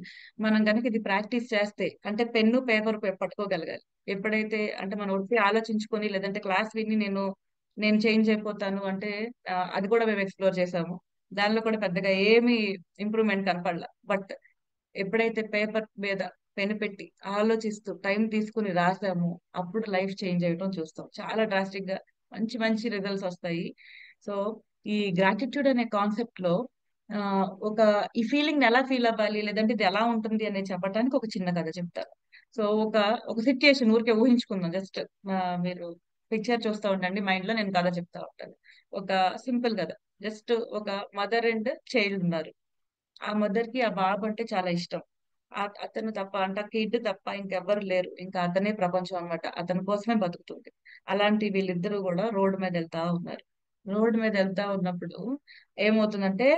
మనం కనుక ఇది ప్రాక్టీస్ చేస్తే, అంటే పెన్ను పేపర్ పట్టుకోగలగాలి. ఎప్పుడైతే అంటే మనం వచ్చి ఆలోచించుకొని లేదంటే క్లాస్ విని నేను చేంజ్ అయిపోతాను అంటే, అది కూడా మేము ఎక్స్ప్లోర్ చేసాము. దానిలో కూడా పెద్దగా ఏమి ఇంప్రూవ్మెంట్ కనపడలా. బట్ ఎప్పుడైతే పేపర్ మీద పెన్ పెట్టి ఆలోచిస్తూ టైం తీసుకుని రాసామో అప్పుడు లైఫ్ చేంజ్ అయ్యటం చూస్తాం. చాలా డ్రాస్టిక్ గా మంచి మంచి రిజల్ట్స్ వస్తాయి. సో ఈ గ్రాటిట్యూడ్ అనే కాన్సెప్ట్ లో ఆ, ఒక ఈ ఫీలింగ్ ఎలా ఫీల్ అవ్వాలి లేదంటే ఇది ఎలా ఉంటుంది అనేది చెప్పడానికి ఒక చిన్న కథ చెప్తారు. సో ఒక సిచ్యుయేషన్ ఊరికే ఊహించుకుందాం, జస్ట్ మీరు పిక్చర్ చూస్తూ ఉండండి మైండ్ లో, నేను కథ చెప్తా ఉంటాను. ఒక సింపుల్ కథ. జస్ట్ ఒక మదర్ అండ్ చైల్డ్ ఉన్నారు. ఆ మదర్ కి ఆ బాబు అంటే చాలా ఇష్టం. అతను తప్ప అంటే కిడ్ తప్ప ఇంకెవ్వరు లేరు, ఇంకా అతనే ప్రపంచం అన్నమాట, అతని కోసమే బతుకుతుంది. అలాంటి వీళ్ళిద్దరూ కూడా రోడ్డు మీద వెళ్తా ఉన్నారు. రోడ్డు మీద వెళ్తా ఉన్నప్పుడు ఏమవుతుందంటే,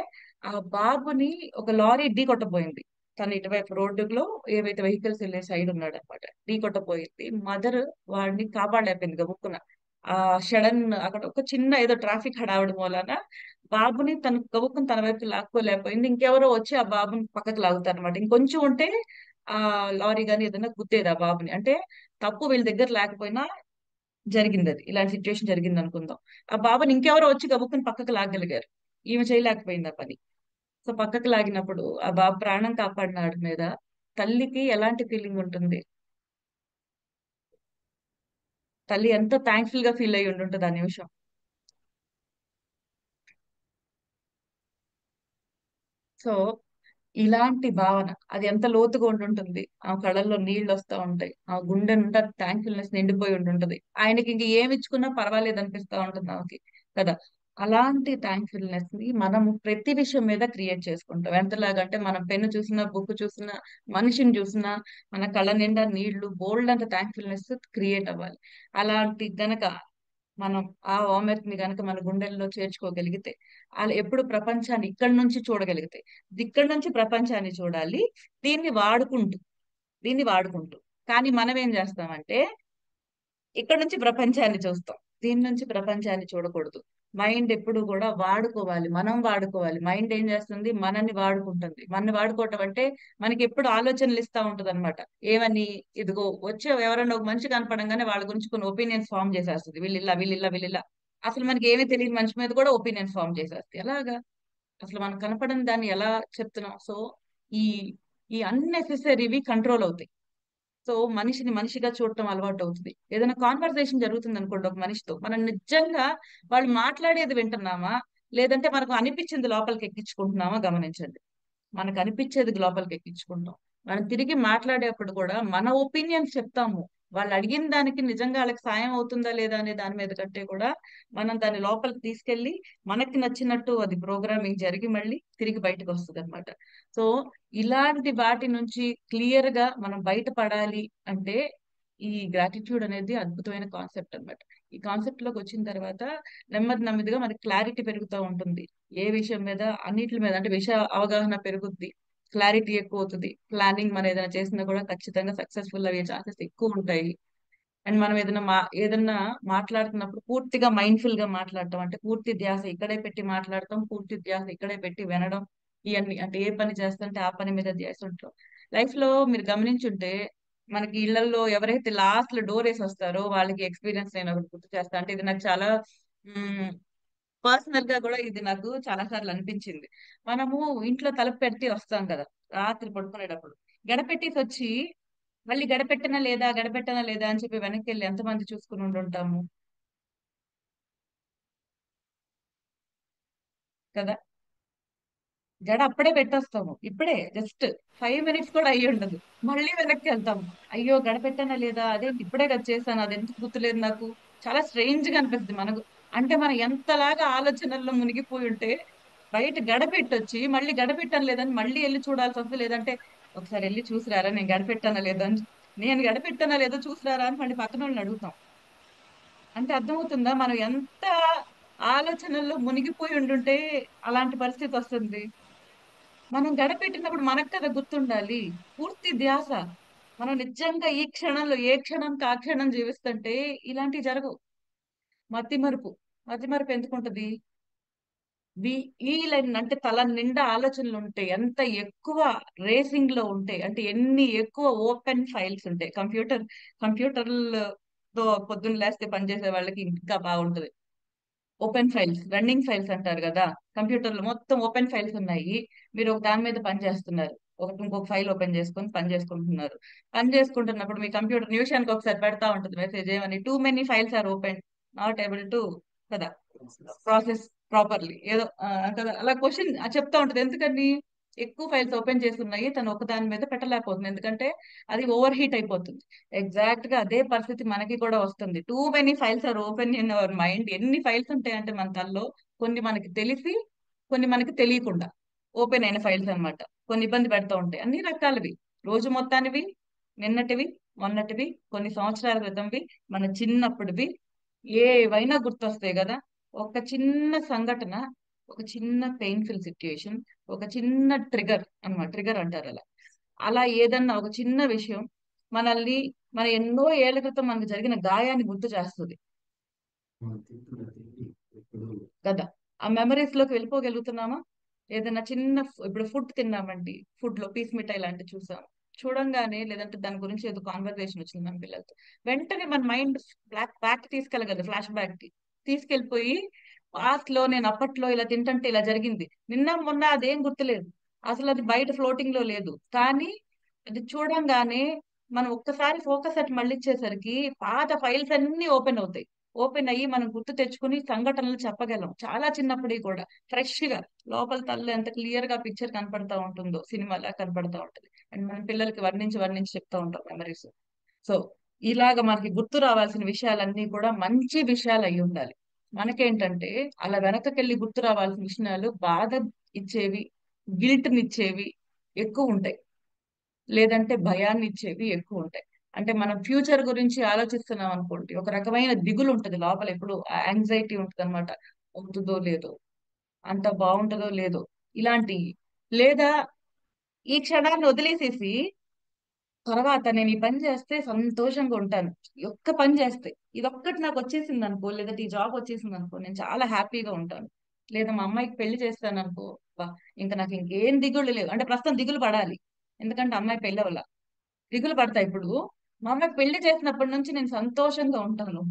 ఆ బాబుని ఒక లారీ ఢీ కొట్టబోయింది. తను ఇటువైపు రోడ్డులో ఏవైతే వెహికల్స్ వెళ్ళే సైడ్ ఉన్నాడు అనమాట, ఢీ కొట్టబోయింది. మదర్ వాడిని కాపాడలేకపోయింది గబుక్కున. ఆ సడన్ అక్కడ ఒక చిన్న ఏదో ట్రాఫిక్ హడావుడి మూలాన బాబుని తన గబుక్కుని తన వైపు లాక్కోలేకపోయింది. ఇంకెవరో వచ్చి ఆ బాబుని పక్కకు లాగుతారు అనమాట. ఇంకొంచెం ఉంటే ఆ లారీ గాని ఏదైనా గుద్దేది ఆ బాబుని. అంటే తప్పు వీళ్ళ దగ్గర లేకపోయినా జరిగింది, అది ఇలాంటి సిచ్యువేషన్ జరిగింది అనుకుందాం. ఆ బాబుని ఇంకెవరో వచ్చి గబుక్కుని పక్కకు లాగగలిగారు, ఈమె చేయలేకపోయింది ఆ పని. సో పక్కకు లాగినప్పుడు ఆ బాబు ప్రాణం కాపాడినాడు మీద తల్లికి ఎలాంటి ఫీలింగ్ ఉంటుంది? తల్లి ఎంతో థ్యాంక్ఫుల్ గా ఫీల్ అయ్యి ఉండుంటది ఆ నిమిషం. సో ఇలాంటి భావన అది ఎంత లోతుగా ఉండుంటుంది. ఆ కళ్ళల్లో నీళ్ళు వస్తా ఉంటాయి. ఆ గుండె నిండా థ్యాంక్ఫుల్నెస్ నిండిపోయి ఉండుంటది. ఆయనకి ఇంక ఏమి ఇచ్చుకున్నా పర్వాలేదు అనిపిస్తా ఉంటుంది ఆమెకి కదా. అలాంటి థ్యాంక్ఫుల్నెస్ ని మనము ప్రతి విషయం మీద క్రియేట్ చేసుకుంటాం. ఎంతలాగా అంటే మనం పెన్ను చూసినా, బుక్ చూసినా, మనిషిని చూసినా మన కళ్ళ నిండా నీళ్లు బోల్డ్ అంత థ్యాంక్ఫుల్నెస్ క్రియేట్ అవ్వాలి. అలాంటి గనక మనం ఆ వామెత్ ని గనక మన గుండెల్లో చేర్చుకోగలిగితే, అలా ఎప్పుడు ప్రపంచాన్ని ఇక్కడి నుంచి చూడగలిగితే, ఇక్కడి నుంచి ప్రపంచాన్ని చూడాలి. దీన్ని వాడుకుంటూ దీన్ని వాడుకుంటూ కానీ మనం ఏం చేస్తామంటే ఇక్కడ నుంచి ప్రపంచాన్ని చూస్తాం. దీని నుంచి ప్రపంచాన్ని చూడకూడదు. మైండ్ ఎప్పుడు కూడా వాడుకోవాలి. మనం వాడుకోవాలి. మైండ్ ఏం చేస్తుంది? మనల్ని వాడుకుంటుంది. మనని వాడుకోవటం అంటే మనకి ఎప్పుడు ఆలోచనలు ఇస్తా ఉంటది అనమాట. ఏమని? ఇదిగో వచ్చే ఎవరన్నా ఒక మనిషి కనపడంగానే వాళ్ళ గురించి కొన్ని ఒపీనియన్స్ ఫామ్ చేసేస్తుంది. వీళ్ళిల్లా వీళ్ళిల్లా వీళ్ళిల్లా. అసలు మనకి ఏమీ తెలియని మనిషి మీద కూడా ఒపీనియన్ ఫామ్ చేసేస్తుంది. ఎలాగా? అసలు మనకు కనపడని దాన్ని ఎలా చెప్తున్నాం? సో ఈ ఈ అన్నెసెసరీవి కంట్రోల్ అవుతాయి. సో మనిషిని మనిషిగా చూడటం అలవాటు అవుతుంది. ఏదైనా కాన్వర్సేషన్ జరుగుతుంది అనుకోండి ఒక మనిషితో, మనం నిజంగా వాళ్ళు మాట్లాడేది వింటున్నామా, లేదంటే మనకు అనిపించింది లోపలికి ఎక్కించుకుంటున్నామా గమనించండి. మనకు అనిపించేది లోపలికి ఎక్కించుకుంటాం. మనం తిరిగి మాట్లాడేప్పుడు కూడా మన ఒపీనియన్స్ చెప్తాము. వాళ్ళు అడిగిన దానికి నిజంగా వాళ్ళకి సాయం అవుతుందా లేదా అనే దాని మీద కంటే కూడా మనం దాన్ని లోపలికి తీసుకెళ్లి మనకి నచ్చినట్టు అది ప్రోగ్రామింగ్ జరిగి మళ్ళీ తిరిగి బయటకు వస్తుంది అనమాట. సో ఇలాంటి వాటి నుంచి క్లియర్ గా మనం బయటపడాలి అంటే ఈ గ్రాటిట్యూడ్ అనేది అద్భుతమైన కాన్సెప్ట్ అన్నమాట. ఈ కాన్సెప్ట్ లోకి వచ్చిన తర్వాత నెమ్మది నెమ్మదిగా మనకి క్లారిటీ పెరుగుతూ ఉంటుంది. ఏ విషయం మీద, అన్నిటి మీద అంటే విషయ అవగాహన పెరుగుద్ది. క్లారిటీ ఎక్కువ అవుతుంది. ప్లానింగ్ మనం ఏదైనా చేసినా కూడా ఖచ్చితంగా సక్సెస్ఫుల్ అయ్యే ఛాన్సెస్ ఎక్కువ ఉంటాయి. అండ్ మనం ఏదన్నా మాట్లాడుతున్నప్పుడు పూర్తిగా మైండ్ఫుల్ గా మాట్లాడటం అంటే పూర్తి ధ్యాస ఇక్కడే పెట్టి మాట్లాడటం, పూర్తి ధ్యాస ఇక్కడే పెట్టి వినడం. ఇవన్నీ అంటే ఏ పని చేస్తుంటే ఆ పని మీద ధ్యాస ఉంటాం. లైఫ్ లో మీరు గమనించుంటే మనకి ఇళ్లలో ఎవరైతే లాస్ట్ లో డోర్ వేసి వస్తారో వాళ్ళకి ఎక్స్పీరియన్స్ నేను ఒకటి గుర్తు చేస్తా. అంటే ఇది నాకు చాలా పర్సనల్ గా కూడా ఇది నాకు చాలా సార్లు అనిపించింది. మనము ఇంట్లో తలుపు పెట్టి వస్తాం కదా రాత్రి పడుకునేటప్పుడు. గడపెట్టేసి వచ్చి మళ్ళీ గడపెట్టనా లేదా గడపెట్టనా లేదా అని చెప్పి వెనక్కి వెళ్ళి ఎంతమంది చూసుకుని ఉండుంటాము కదా. జడ అప్పుడే పెట్టేస్తాము. ఇప్పుడే జస్ట్ 5 మినిట్స్ కూడా అయ్యి ఉండదు. మళ్ళీ వెనక్కి వెళ్తాము. అయ్యో గడపెట్టానా లేదా, అదేంటి ఇప్పుడే కదా చేశాను, అది ఎందుకు గుర్తులేదు నాకు. చాలా స్ట్రేంజ్ గా అనిపిస్తుంది మనకు. అంటే మనం ఎంతలాగా ఆలోచనల్లో మునిగిపోయి ఉంటే బయట గడపెట్టొచ్చి మళ్ళీ గడపెట్టాను లేదని మళ్ళీ వెళ్ళి చూడాల్సి వస్తుంది. లేదంటే ఒకసారి వెళ్ళి చూసిరారా నేను గడపెట్టానా లేదా అని, నేను గడపెట్టానా లేదో చూసిరారా అని మళ్ళీ పక్కన వాళ్ళని అడుగుతాం. అంటే అర్థమవుతుందా మనం ఎంత ఆలోచనల్లో మునిగిపోయి ఉండుంటే అలాంటి పరిస్థితి వస్తుంది. మనం గడపెట్టినప్పుడు మనకు కదా గుర్తుండాలి. పూర్తి ధ్యాస మనం నిజంగా ఈ క్షణంలో ఏ క్షణంకి ఆ క్షణం జీవిస్తుంటే ఇలాంటివి జరగవు. మతిమరుపు మతిమరుపు ఎందుకుంటది? ఈ లైన్ అంటే తల నిండా ఆలోచనలు ఉంటాయి. ఎంత ఎక్కువ రేసింగ్ లో ఉంటాయి అంటే ఎన్ని ఎక్కువ ఓపెన్ ఫైల్స్ ఉంటాయి. కంప్యూటర్లతో పొద్దున్న లేస్తే పనిచేసే వాళ్ళకి ఇంకా బాగుంటది. ఓపెన్ ఫైల్స్, రన్నింగ్ ఫైల్స్ అంటారు కదా. కంప్యూటర్ లో మొత్తం ఓపెన్ ఫైల్స్ ఉన్నాయి. మీరు ఒక దాని మీద పని చేస్తున్నారు. ఒకటి ఇంకొక ఫైల్ ఓపెన్ చేసుకొని పని చేసుకుంటున్నారు. పని చేసుకుంటున్నప్పుడు మీ కంప్యూటర్ నిమిషానికి ఒకసారి పెడతా ఉంటుంది మెసేజ్ ఏమని, too many files are open, not able to కదా ప్రాసెస్ ప్రాపర్లీ ఏదో కదా అలా క్వశ్చన్ చెప్తా ఉంటది. ఎందుకని? ఎక్కువ ఫైల్స్ ఓపెన్ చేసి ఉన్నాయి, తను ఒక దాని మీద పెట్టలేకపోతుంది. ఎందుకంటే అది ఓవర్ హీట్ అయిపోతుంది. ఎగ్జాక్ట్ గా అదే పరిస్థితి మనకి కూడా వస్తుంది. Too many files are open in our mind. ఎన్ని ఫైల్స్ ఉంటాయంటే మన తల్లో, కొన్ని మనకి తెలిసి కొన్ని మనకి తెలియకుండా ఓపెన్ అయిన ఫైల్స్ అన్నమాట. కొన్ని ఇబ్బంది పెడతా ఉంటాయి. అన్ని రకాలవి, రోజు మొత్తానివి, నిన్నటివి, మొన్నటివి, కొన్ని సంవత్సరాల క్రితంవి, మన చిన్నప్పుడువి, ఏవైనా గుర్తొస్తాయి కదా. ఒక చిన్న సంఘటన, ఒక చిన్న పెయిన్ఫుల్ సిచ్యుయేషన్, ఒక చిన్న ట్రిగర్ అన్నమాట, ట్రిగర్ అంటారు అలా. అలా ఏదన్నా ఒక చిన్న విషయం మనల్ని మన ఎన్నో ఏళ్ల క్రితం మనకు జరిగిన గాయాన్ని గుర్తు చేస్తుంది కదా. ఆ మెమరీస్ లోకి వెళ్ళిపోగలుగుతున్నామా? ఏదైనా చిన్న ఇప్పుడు ఫుడ్ తిన్నామండి, ఫుడ్ లో పీస్ మిఠాయి లాంటివి చూసాం, చూడంగానే లేదంటే దాని గురించి ఏదో కాన్వర్సేషన్ వచ్చింది మన పిల్లలతో, వెంటనే మన మైండ్ బ్యాక్ తీసుకెళ్ళగలదు, ఫ్లాష్ బ్యాక్ కి తీసుకెళ్ళిపోయి పాస్ట్ లో నేను అప్పట్లో ఇలా తింటుంటే ఇలా జరిగింది, నిన్న మొన్న అదేం గుర్తులేదు, అసలు అది బయట ఫ్లోటింగ్ లో లేదు. కానీ అది చూడంగానే మనం ఒక్కసారి ఫోకస్ అటు మళ్ళించేసరికి పాత ఫైల్స్ అన్ని ఓపెన్ అవుతాయి. ఓపెన్ అయ్యి మనం గుర్తు తెచ్చుకుని సంఘటనలు చెప్పగలం, చాలా చిన్నప్పటివి కూడా ఫ్రెష్ గా. లోపల తల్లి ఎంత క్లియర్ గా పిక్చర్ కనపడతా ఉంటుందో సినిమాలా కనపడతా ఉంటుంది. అండ్ మన పిల్లలకి వర్ణించి వర్ణించి చెప్తా ఉంటాం మెమరీస్. సో ఇలాగ మనకి గుర్తు రావాల్సిన విషయాలన్నీ కూడా మంచి విషయాలు అయి ఉండాలి. మనకేంటంటే అలా వెనకకెళ్ళి గుర్తు రావాల్సిన విషయాలు బాధ ఇచ్చేవి, గిల్ట్నిచ్చేవి ఎక్కువ ఉంటాయి, లేదంటే భయాన్ని ఇచ్చేవి ఎక్కువ ఉంటాయి. అంటే మనం ఫ్యూచర్ గురించి ఆలోచిస్తున్నాం అనుకోండి, ఒక రకమైన దిగులు ఉంటది లోపల, ఎప్పుడు యాంగ్జైటీ ఉంటది అనమాట. అవుతుందో లేదో, అంత బాగుంటుందో లేదో, ఇలాంటి. లేదా ఈ క్షణాన్ని వదిలేసేసి తర్వాత నేను ఈ పని చేస్తే సంతోషంగా ఉంటాను, ఈ ఒక్క పని చేస్తే, ఇదొక్కటి నాకు వచ్చేసింది అనుకో, లేదంటే ఈ జాబ్ వచ్చేసింది అనుకో, నేను చాలా హ్యాపీగా ఉంటాను. లేదా మా అమ్మాయికి పెళ్లి చేస్తాను అనుకో, బా, ఇంకా నాకు ఇంకేం దిగులు లేవు. అంటే ప్రస్తుతం దిగులు పడాలి, ఎందుకంటే అమ్మాయి పెళ్లి అవ్వాల, దిగులు పడతా ఇప్పుడు. మా అమ్మాయికి పెళ్లి చేసినప్పటి నుంచి నేను సంతోషంగా ఉంటాను.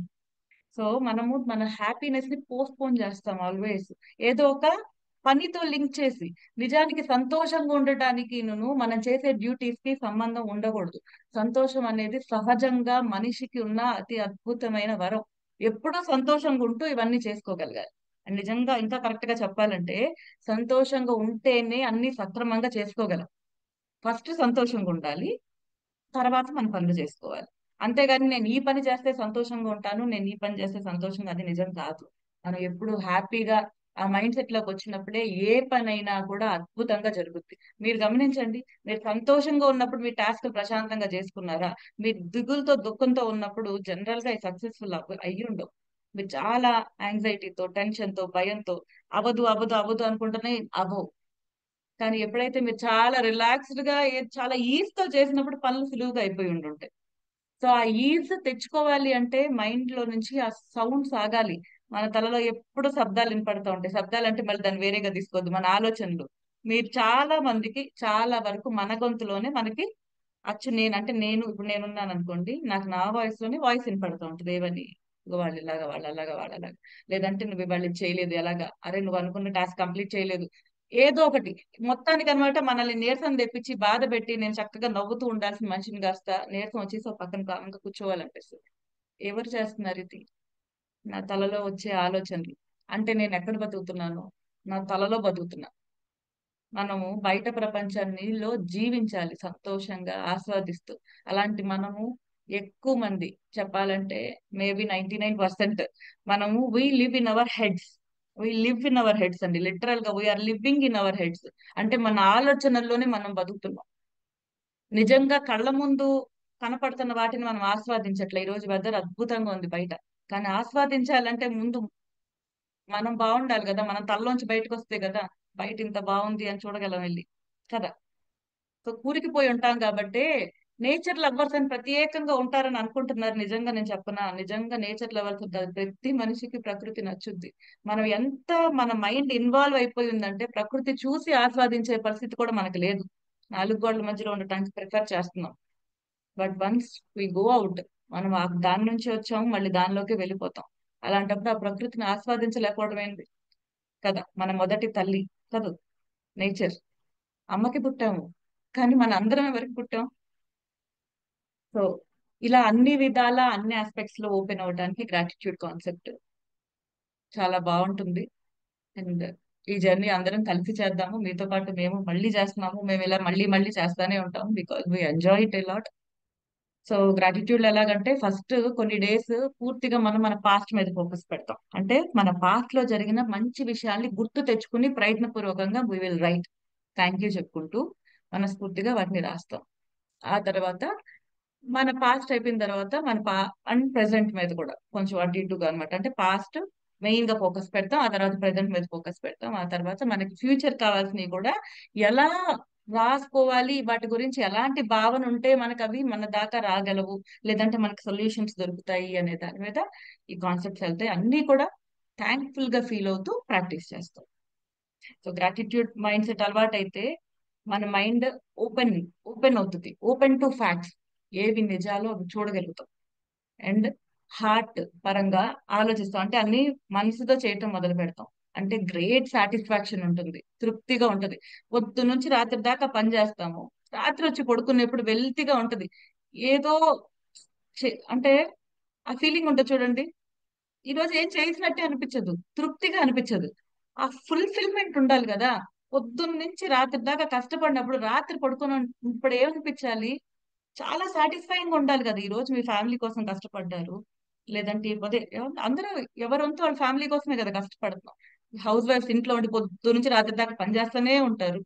సో మనము మన హ్యాపీనెస్ ని పోస్ట్ పోన్ చేస్తాం ఆల్వేస్, ఏదో ఒక పనితో లింక్ చేసి. నిజానికి సంతోషంగా ఉండటానికి మనం చేసే డ్యూటీస్ కి సంబంధం ఉండకూడదు. సంతోషం అనేది సహజంగా మనిషికి ఉన్న అతి అద్భుతమైన వరం. ఎప్పుడూ సంతోషంగా ఉంటూ ఇవన్నీ చేసుకోగలగాలి. అండ్ నిజంగా ఇంకా కరెక్ట్ గా చెప్పాలంటే, సంతోషంగా ఉంటేనే అన్ని సక్రమంగా చేసుకోగలం. ఫస్ట్ సంతోషంగా ఉండాలి, తర్వాత మన పనులు చేసుకోవాలి. అంతేగాని నేను ఈ పని చేస్తే సంతోషంగా ఉంటాను, నేను ఈ పని చేస్తే సంతోషంగా, అది నిజం కాదు. మనం ఎప్పుడు హ్యాపీగా ఆ మైండ్ సెట్ లోకి వచ్చినప్పుడే ఏ పని అయినా కూడా అద్భుతంగా జరుగుద్ది. మీరు గమనించండి, మీరు సంతోషంగా ఉన్నప్పుడు మీ టాస్క్ ప్రశాంతంగా చేసుకున్నారా? మీరు దిగులతో దుఃఖంతో ఉన్నప్పుడు జనరల్ గా సక్సెస్ఫుల్ అయ్యి ఉండవు. మీరు చాలా యాంగ్జైటీతో, టెన్షన్ తో, భయంతో అవదు అవదు అవదు అనుకుంటూనే అవ్వవు. కానీ ఎప్పుడైతే మీరు చాలా రిలాక్స్డ్ గా చాలా ఈజ్ తో చేసినప్పుడు పనులు సులువుగా అయిపోయి ఉండుంటాయి. సో ఆ ఈజ్ తెచ్చుకోవాలి అంటే మైండ్ లో నుంచి ఆ సౌండ్స్ ఆగాలి. మన తలలో ఎప్పుడు శబ్దాలు వినపడతా ఉంటాయి. శబ్దాలు అంటే మళ్ళీ దాన్ని వేరేగా తీసుకోవద్దు, మన ఆలోచనలు. మీరు చాలా మందికి చాలా వరకు మన గొంతులోనే మనకి అచ్చు, నేను అంటే నేను ఇప్పుడు నేనున్నాను అనుకోండి, నాకు నా వాయిస్ లోనే వాయిస్ వినపడుతూ ఉంటుంది. ఏవని, ఇగో వాళ్ళు ఇలాగా, వాళ్ళు అలాగా, వాళ్ళు అలాగా. లేదంటే నువ్వు వాళ్ళు ఇది చేయలేదు ఎలాగా, అరే నువ్వు అనుకున్న టాస్క్ కంప్లీట్ చేయలేదు, ఏదో ఒకటి. మొత్తానికి అనమాట మనల్ని నీరసం తెప్పించి బాధ పెట్టి, నేను చక్కగా నవ్వుతూ ఉండాల్సిన మనిషిని కాస్త నీరసం వచ్చేసి ఒక పక్కన కామంగా కూర్చోవాలనిపిస్తుంది. ఎవరు చేస్తున్నారు ఇది? నా తలలో వచ్చే ఆలోచనలు. అంటే నేను ఎక్కడ బతుకుతున్నాను? నా తలలో బతుకుతున్నా. మనము బయట ప్రపంచాన్ని జీవించాలి సంతోషంగా ఆస్వాదిస్తూ. అలాంటి మనము ఎక్కువ మంది చెప్పాలంటే మేబీ 99% మనము we live in our heads. We live in our heads అండి, లిటరల్ గా we are living in our heads. అంటే మన ఆలోచనల్లోనే మనం బతుకుతున్నాం. నిజంగా కళ్ళ ముందు కనపడుతున్న వాటిని మనం ఆస్వాదించట్లే. ఈ రోజు వెదర్ అద్భుతంగా ఉంది బయట, కానీ ఆస్వాదించాలంటే ముందు మనం బాగుండాలి కదా, మనం తలలోంచి బయటకు వస్తే కదా బయట ఇంత బాగుంది అని చూడగలం వెళ్ళి, కదా. సో కూరికిపోయి ఉంటాం కాబట్టి నేచర్ లవర్స్ అని ప్రత్యేకంగా ఉంటారని అనుకుంటున్నారు. నిజంగా నేను చెప్పనా, నిజంగా నేచర్ లవర్స్ కాదు, ప్రతి మనిషికి ప్రకృతి నచ్చుద్ది. మనం ఎంత మన మైండ్ ఇన్వాల్వ్ అయిపోయి ఉందంటే ప్రకృతి చూసి ఆస్వాదించే పరిస్థితి కూడా మనకు లేదు. నాలుగు గోడల మధ్యలో ఉండటానికి ప్రిఫర్ చేస్తున్నాం. But once we go out, మనం దాని నుంచి వచ్చాము మళ్ళీ దానిలోకి వెళ్ళిపోతాం. అలాంటప్పుడు ఆ ప్రకృతిని ఆస్వాదించలేకపోవడం ఏంటి, కదా. మన మొదటి తల్లి కదా నేచర్. అమ్మకి పుట్టాము, కానీ మన అందరం ఎవరికి పుట్టాం? సో ఇలా అన్ని విధాల అన్ని ఆస్పెక్ట్స్ లో ఓపెన్ అవ్వడానికి గ్రాటిట్యూడ్ కాన్సెప్ట్ చాలా బాగుంటుంది. అండ్ ఈ జర్నీ అందరం కలిసి చేద్దాము, మీతో పాటు మేము మళ్ళీ చేస్తున్నాము, మేము ఇలా మళ్ళీ మళ్ళీ చేస్తానే ఉంటాము, because we enjoy it a lot. So gratitude ఎలాగంటే, ఫస్ట్ కొన్ని డేస్ పూర్తిగా మనం మన పాస్ట్ మీద ఫోకస్ పెడతాం. అంటే మన పాస్ట్ లో జరిగిన మంచి విషయాల్ని గుర్తు తెచ్చుకుని ప్రయత్నపూర్వకంగా we will write thank you చెప్పుకుంటూ మనస్ఫూర్తిగా వాటిని రాస్తాం. ఆ తర్వాత మన పాస్ట్ అయిపోయిన తర్వాత మన అండ్ ప్రెసెంట్ మీద కూడా కొంచెం అటు ఇటుగా అనమాట. అంటే పాస్ట్ మెయిన్ గా ఫోకస్ పెడతాం, ఆ తర్వాత ప్రెసెంట్ మీద ఫోకస్ పెడతాం, ఆ తర్వాత మనకి ఫ్యూచర్ కావాల్సినవి కూడా ఎలా రాసుకోవాలి, వాటి గురించి ఎలాంటి భావన ఉంటే మనకు అవి మన దాకా రాగలవు, లేదంటే మనకు సొల్యూషన్స్ దొరుకుతాయి అనే దాని మీద ఈ కాన్సెప్ట్స్ వెళ్తాయి. అన్ని కూడా థ్యాంక్ఫుల్ గా ఫీల్ అవుతూ ప్రాక్టీస్ చేస్తాం. సో గ్రాటిట్యూడ్ మైండ్ సెట్ అలవాటు అయితే మన మైండ్ ఓపెన్ ఓపెన్ అవుతుంది, ఓపెన్ టు ఫ్యాక్ట్స్, ఏవి నిజాలో అవి చూడగలుగుతాం. అండ్ హార్ట్ పరంగా ఆలోచిస్తాం. అంటే అన్ని మనసుతో చేయటం మొదలు పెడతాం. అంటే గ్రేట్ సాటిస్ఫాక్షన్ ఉంటుంది, తృప్తిగా ఉంటది. పొద్దు నుంచి రాత్రి దాకా పని చేస్తాము. రాత్రి వచ్చి పడుకునేప్పుడు వెల్తీగా ఉంటది. ఏదో అంటే ఆ ఫీలింగ్ ఉంటుంది చూడండి. ఈ రోజు ఏం చేసినట్టే అనిపించదు, తృప్తిగా అనిపించదు. ఆ ఫుల్ఫిల్మెంట్ ఉండాలి కదా. పొద్దున్న నుంచి రాత్రి దాకా కష్టపడినప్పుడు రాత్రి పడుకుని ఇప్పుడు ఏమనిపించాలి? చాలా సాటిస్ఫైయింగ్ ఉండాలి కదా. ఈ రోజు మీ ఫ్యామిలీ కోసం కష్టపడ్డారు, లేదంటే అదే అందరూ ఎవరంతా వాళ్ళ ఫ్యామిలీ కోసమే కదా కష్టపడుతున్నాం. హౌస్ వైఫ్స్ ఇంట్లో ఉండి పొద్దు నుంచి రాత్రి దాకా పని చేస్తూనే ఉంటారు.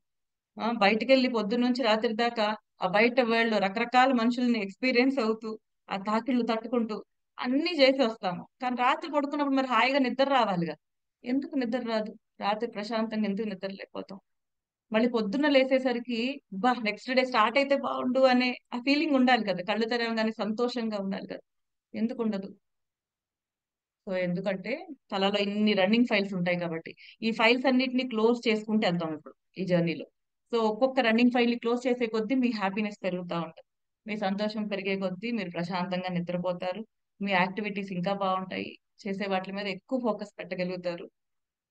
బయటికి వెళ్ళి పొద్దున్న నుంచి రాత్రి దాకా ఆ బయట వరల్డ్ లో రకరకాల మనుషుల్ని ఎక్స్పీరియన్స్ అవుతూ, ఆ తాకిళ్ళు తట్టుకుంటూ అన్ని చేసి వస్తాము. కానీ రాత్రి పడుకున్నప్పుడు మరి హాయిగా నిద్ర రావాలిగా. ఎందుకు నిద్ర రాదు? రాత్రి ప్రశాంతంగా ఎందుకు నిద్ర లేకపోతాం? మళ్ళీ పొద్దున్న లేసేసరికి బా నెక్స్ట్ డే స్టార్ట్ అయితే బాగుండు అనే ఆ ఫీలింగ్ ఉండాలి కదా. కళ్ళు తెరవగానే సంతోషంగా ఉండాలి కదా. ఎందుకు ఉండదు? సో ఎందుకంటే తలలో ఇన్ని రన్నింగ్ ఫైల్స్ ఉంటాయి కాబట్టి, ఈ ఫైల్స్ అన్నిటిని క్లోజ్ చేసుకుంటే వెళ్తాం ఇప్పుడు ఈ జర్నీలో. సో ఒక్కొక్క రన్నింగ్ ఫైల్ ని క్లోజ్ చేసే కొద్దీ మీ హ్యాపీనెస్ పెరుగుతూ ఉంటుంది. మీ సంతోషం పెరిగే కొద్దీ మీరు ప్రశాంతంగా నిద్రపోతారు. మీ యాక్టివిటీస్ ఇంకా బాగుంటాయి. చేసే వాటి మీద ఎక్కువ ఫోకస్ పెట్టగలుగుతారు.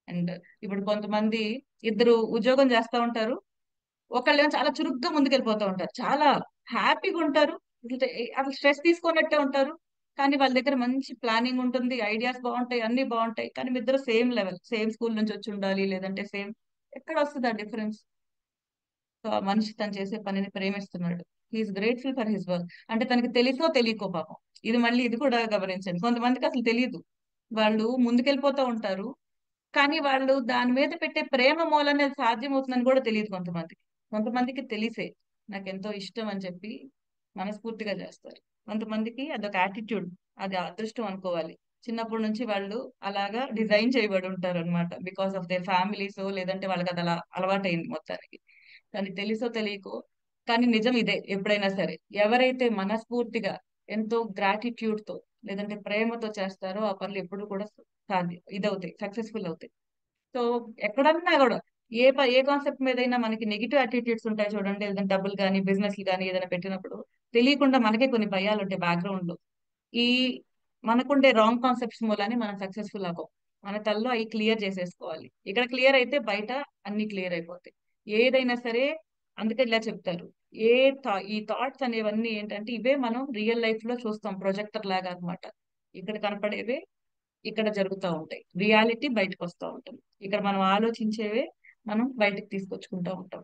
అండ్ ఇప్పుడు కొంతమంది ఇద్దరు ఉద్యోగం చేస్తూ ఉంటారు. ఒకళ్ళేమో చాలా చురుగ్గా ముందుకెళ్ళిపోతూ ఉంటారు, చాలా హ్యాపీగా ఉంటారు. అంటే అసలు స్ట్రెస్ తీసుకున్నట్టే ఉంటారు. కానీ వాళ్ళ దగ్గర మంచి ప్లానింగ్ ఉంటుంది, ఐడియాస్ బాగుంటాయి, అన్ని బాగుంటాయి. కానీ మీ ఇద్దరు సేమ్ లెవెల్, సేమ్ స్కూల్ నుంచి వచ్చి ఉండాలి, లేదంటే సేమ్. ఎక్కడ వస్తుంది ఆ డిఫరెన్స్? సో ఆ మనిషి తను చేసే పనిని ప్రేమిస్తున్నాడు. He is grateful for his work. అంటే తనకి తెలుసో తెలియకో పాపం. ఇది కూడా గమనించండి. కొంతమందికి అసలు తెలియదు, వాళ్ళు ముందుకెళ్ళిపోతూ ఉంటారు. కానీ వాళ్ళు దాని మీద పెట్టే ప్రేమ మూలనే అది సాధ్యమవుతుందని కూడా తెలియదు కొంతమందికి. కొంతమందికి తెలిసే నాకు ఎంతో ఇష్టం అని చెప్పి మనస్ఫూర్తిగా చేస్తారు. కొంతమందికి అదొక యాటిట్యూడ్, అది అదృష్టం అనుకోవాలి. చిన్నప్పటి నుంచి వాళ్ళు అలాగా డిజైన్ చేయబడి ఉంటారు అనమాట, బికాస్ ఆఫ్ దేర్ ఫ్యామిలీస్, లేదంటే వాళ్ళకి అది అలా అలవాటైంది మొత్తానికి. కానీ తెలుసో తెలియకో, కానీ నిజం ఇదే. ఎప్పుడైనా సరే ఎవరైతే మనస్ఫూర్తిగా ఎంతో గ్రాటిట్యూడ్ తో, లేదంటే ప్రేమతో చేస్తారో ఆ పనులు ఎప్పుడు కూడా ఇదవుతాయి, సక్సెస్ఫుల్ అవుతాయి. సో ఎక్కడన్నా కూడా ఏ కాన్సెప్ట్ మీదైనా మనకి నెగిటివ్ యాటిట్యూడ్స్ ఉంటాయి చూడండి. ఏదైనా డబ్బులు కానీ బిజినెస్ కానీ ఏదైనా పెట్టినప్పుడు తెలియకుండా మనకే కొన్ని భయాలు ఉంటాయి బ్యాక్గ్రౌండ్ లో. ఈ మనకుండే రాంగ్ కాన్సెప్ట్స్ మూలానే మనం సక్సెస్ఫుల్ అవ్వం. మన తల్లో అవి క్లియర్ చేసేసుకోవాలి. ఇక్కడ క్లియర్ అయితే బయట అన్ని క్లియర్ అయిపోతాయి. ఏదైనా సరే. అందుకే ఇలా చెప్తారు, ఈ థాట్స్ అనేవన్నీ ఏంటంటే ఇవే మనం రియల్ లైఫ్ లో చూస్తాం, ప్రొజెక్టర్ లాగా అన్నమాట. ఇక్కడ కనపడేవే ఇక్కడ జరుగుతూ ఉంటాయి. రియాలిటీ బయటకు వస్తూ ఉంటుంది. ఇక్కడ మనం ఆలోచించేవే మనం బయటకు తీసుకొచ్చుకుంటూ ఉంటాం.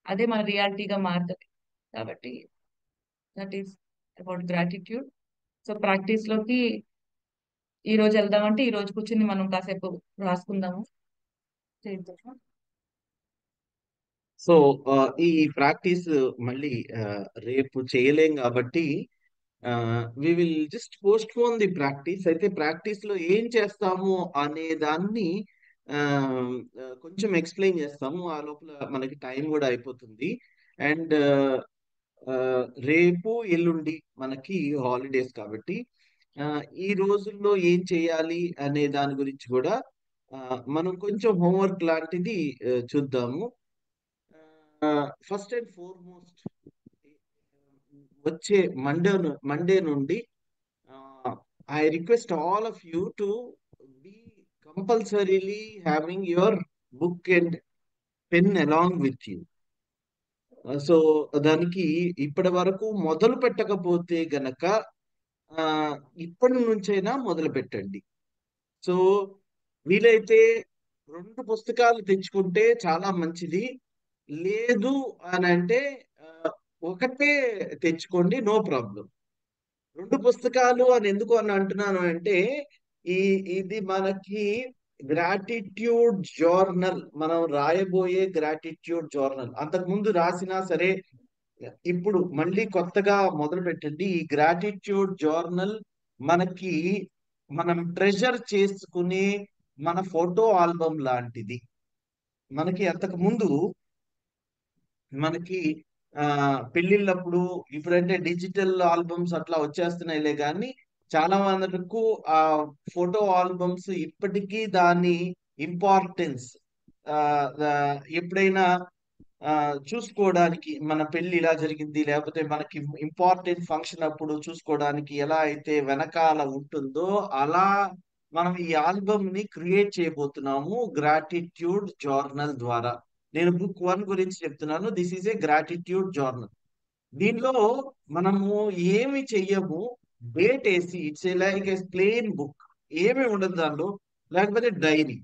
అదే మన రియాలిటీగా మారుతుంది. కాబట్టి that is about gratitude. So practice లోకి ఈ రోజు వెళ్దామంటే ఈ రోజు కూర్చుని మనం కాసేపు రాసుకుందాము. చేద్దామా?
సో ఈ ప్రాక్టీస్ మళ్ళీ రేపు చేయలేం కాబట్టి we will just postpone the practice. అయితే ప్రాక్టీస్ లో ఏం చేస్తాము అనే దాన్ని ఆ, కొంచెం ఎక్స్ప్లెయిన్ చేస్తాము. ఆ లోపల మనకి టైం కూడా అయిపోతుంది. అండ్ రేపు ఎల్లుండి మనకి హాలిడేస్ కాబట్టి ఆ, ఈ రోజుల్లో ఏం చేయాలి అనే దాని గురించి కూడా ఆ, మనం కొంచెం హోంవర్క్ లాంటిది చూద్దాము. ఫస్ట్ అండ్ ఫార్మోస్ట్ వచ్చే మండే నుండి I request all of you to be compulsorily having your book and pen along with you. So దానికి ఇప్పటి వరకు మొదలు పెట్టకపోతే గనక ఆ, ఇప్పటి నుంచైనా మొదలు పెట్టండి. సో వీలైతే 2 పుస్తకాలు తెచ్చుకుంటే చాలా మంచిది. లేదు అని అంటే ఆ, ఒకటే తెచ్చుకోండి, నో ప్రాబ్లం. 2 పుస్తకాలు అని ఎందుకు అని అంటున్నాను అంటే ఈ ఇది మనకి గ్రాటిట్యూడ్ జర్నల్, మనం రాయబోయే గ్రాటిట్యూడ్ జర్నల్. అంతకు ముందు రాసినా సరే ఇప్పుడు మళ్ళీ కొత్తగా మొదలు పెట్టండి. ఈ గ్రాటిట్యూడ్ జర్నల్ మనకి మనం ట్రెజర్ చేసుకునే మన ఫోటో ఆల్బమ్ లాంటిది. మనకి అంతకు ముందు మనకి ఆ పెళ్ళిళ్ళప్పుడు ఇప్పుడంటే డిజిటల్ ఆల్బమ్స్ అట్లా వచ్చేస్తున్నాయిలే కానీ చాలా మందికు ఆ ఫోటో ఆల్బమ్స్ ఇప్పటికీ దాని ఇంపార్టెన్స్ ఎప్పుడైనా చూసుకోవడానికి, మన పెళ్లి ఇలా జరిగింది, లేకపోతే మనకి ఇంపార్టెంట్ ఫంక్షన్ అప్పుడు చూసుకోవడానికి ఎలా అయితే వెనకాల ఉంటుందో, అలా మనం ఈ ఆల్బమ్ ని క్రియేట్ చేయబోతున్నాము గ్రాటిట్యూడ్ జర్నల్ ద్వారా. నేను బుక్ 1 గురించి చెప్తున్నాను. This is a gratitude journal. దీనిలో మనము ఏమి చెయ్యము, డేట్ వేసి, it's like a plain book, ఏమి ఉండదు దానిలో. లేకపోతే diary,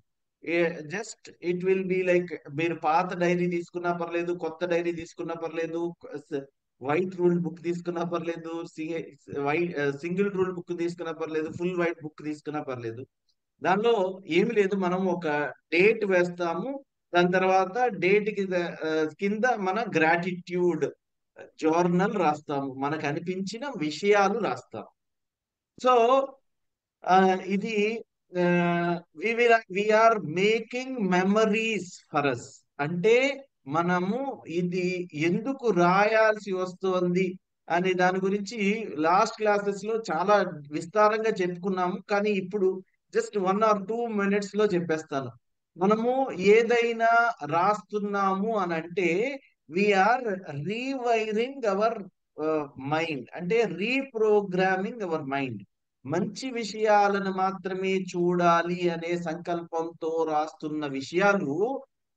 just it will be like, మీరు పాత డైరీ తీసుకున్నా పర్లేదు, కొత్త డైరీ తీసుకున్నా పర్లేదు, వైట్ రూల్ బుక్ తీసుకున్నా పర్లేదు, వైట్ సింగిల్ రూల్ బుక్ తీసుకున్నా పర్లేదు, ఫుల్ వైట్ బుక్ తీసుకున్నా పర్లేదు. దానిలో ఏమి లేదు, మనం ఒక డేట్ వేస్తాము. దాని తర్వాత డేట్ కి కింద మన గ్రాటిట్యూడ్ జర్నల్ రాస్తాము, మనకు అనిపించిన విషయాలు రాస్తాం. సో ఇది we are making memories for us. అంటే మనము ఇది ఎందుకు రాయాల్సి వస్తుంది అనే దాని గురించి లాస్ట్ క్లాసెస్ లో చాలా విస్తారంగా చెప్పుకున్నాము. కానీ ఇప్పుడు జస్ట్ 1 or 2 minutes లో చెప్పేస్తాను. మనము ఏదైనా రాస్తున్నాము అని అంటే వీఆర్ రీవైరింగ్ అవర్ మైండ్, అంటే రీప్రోగ్రామింగ్ అవర్ మైండ్. మంచి విషయాలను మాత్రమే చూడాలి అనే సంకల్పంతో రాస్తున్న విషయాలు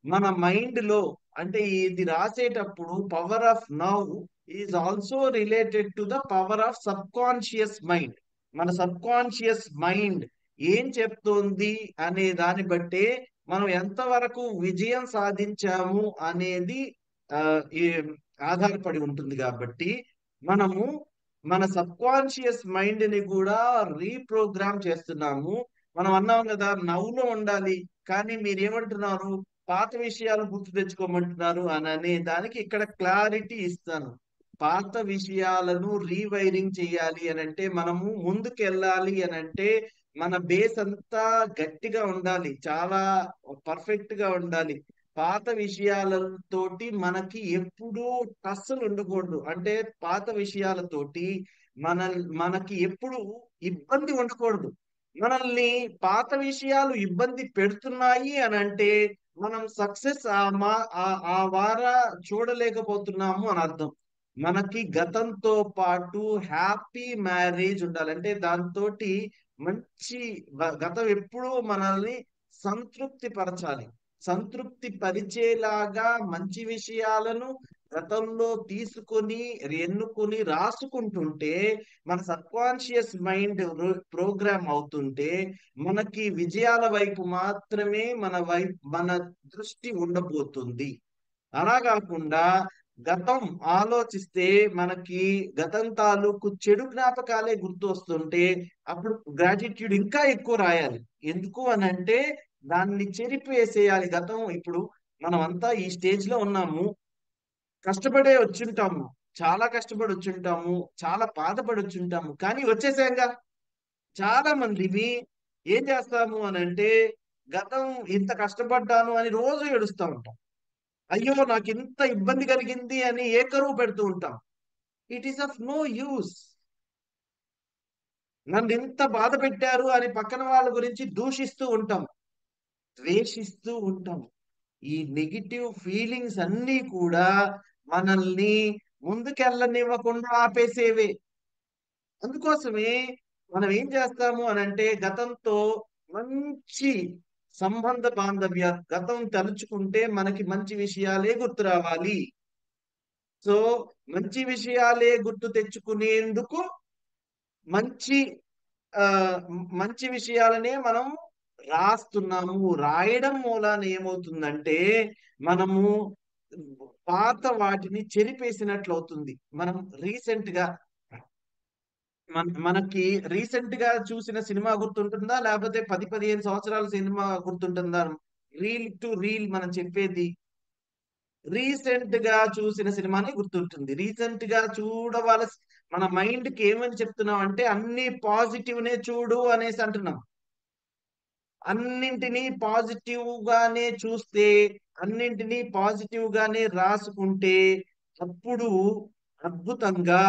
మన మైండ్ లో, అంటే ఇది రాసేటప్పుడు power of now is also related to the power of sub conscious mind. మన సబ్ కాన్షియస్ మైండ్ ఏం చెప్తోంది అనే దాన్ని బట్టే మనం ఎంతవరకు విజయం సాధించాము అనేది ఆ, ఈ ఆధారపడి ఉంటుంది. కాబట్టి మనము మన సబ్ కాన్షియస్ మైండ్ ని కూడా రీప్రోగ్రామ్ చేస్తున్నాము. మనం అన్నాం కదా, నవ్వులో ఉండాలి, కానీ మీరు ఏమంటున్నారు, పాత విషయాలు గుర్తు తెచ్చుకోమంటున్నారు అని అనే దానికి ఇక్కడ క్లారిటీ ఇస్తాను. పాత విషయాలను రీవైరింగ్ చేయాలి అని అంటే, మనము ముందుకు వెళ్ళాలి అని అంటే మన బేస్ అంతా గట్టిగా ఉండాలి, చాలా పర్ఫెక్ట్ గా ఉండాలి. పాత విషయాలతోటి మనకి ఎప్పుడూ టస్సులు ఉండకూడదు. అంటే పాత విషయాలతోటి మన మనకి ఎప్పుడు ఇబ్బంది ఉండకూడదు. మనల్ని పాత విషయాలు ఇబ్బంది పెడుతున్నాయి అని అంటే మనం సక్సెస్ ఆ వార చూడలేకపోతున్నాము అని అర్థం. మనకి గతంతో పాటు హ్యాపీ మ్యారేజ్ ఉండాలి. అంటే దాంతో మంచి గతం ఎప్పుడూ మనల్ని సంతృప్తి పరచాలి. సంతృప్తి పరిచేలాగా మంచి విషయాలను గతంలో తీసుకొని ఎన్నుకొని రాసుకుంటుంటే, మన సబ్ కాన్షియస్ మైండ్ ప్రోగ్రామ్ అవుతుంటే, మనకి విజయాల వైపు మాత్రమే మన దృష్టి ఉండబోతుంది. అలా కాకుండా గతం ఆలోచిస్తే మనకి గతం తాలూకు చెడు జ్ఞాపకాలే గుర్తు వస్తుంటే, అప్పుడు గ్రాటిట్యూడ్ ఇంకా ఎక్కువ రాయాలి. ఎందుకు అని అంటే దాన్ని చెరిపేసేయాలి. గతం ఇప్పుడు మనం అంతా ఈ స్టేజ్ లో ఉన్నాము, కష్టపడే వచ్చుంటాము, చాలా కష్టపడి వచ్చుంటాము, చాలా బాధపడి వచ్చుంటాము, కానీ వచ్చేసాంగా. చాలా మందివి ఏం చేస్తాము అని అంటే, గతం ఇంత కష్టపడ్డాను అని రోజు ఏడుస్తూ ఉంటాం. అయ్యో నాకు ఇంత ఇబ్బంది కలిగింది అని ఏకరువు పెడుతూ ఉంటాం. It is of no use. నన్ను ఇంత బాధ పెట్టారు అని పక్కన వాళ్ళ గురించి దూషిస్తూ ఉంటాం, ద్వేషిస్తూ ఉంటాం. ఈ నెగిటివ్ ఫీలింగ్స్ అన్నీ కూడా మనల్ని ముందుకెళ్ళనివ్వకుండా ఆపేసేవే. అందుకోసమే మనం ఏం చేస్తాము అని అంటే, గతంతో మంచి సంబంధ బాంధవ్య, గతం తలుచుకుంటే మనకి మంచి విషయాలే గుర్తు రావాలి. సో మంచి విషయాలే గుర్తు తెచ్చుకునేందుకు మంచి ఆ మంచి విషయాలనే మనం రాస్తున్నాము. రాయడం మూలాన ఏమవుతుందంటే మనము పాత వాటిని చెరిపేసినట్లు అవుతుంది. మనం రీసెంట్ గా మనకి రీసెంట్ గా చూసిన సినిమా గుర్తుంటుందా, లేకపోతే 10-15 సంవత్సరాల సినిమా గుర్తుంటుందా? రీల్ టు రీల్ మనం చెప్పేది రీసెంట్ గా చూసిన సినిమాని గుర్తుంటుంది. రీసెంట్ గా చూడవలసి, మన మైండ్ కి ఏమని చెప్తున్నాం అంటే అన్ని పాజిటివ్ నే చూడు అనేసి అంటున్నాం. అన్నింటినీ పాజిటివ్ గానే చూస్తే, అన్నింటినీ పాజిటివ్ గానే రాసుకుంటే, అప్పుడు అద్భుతంగా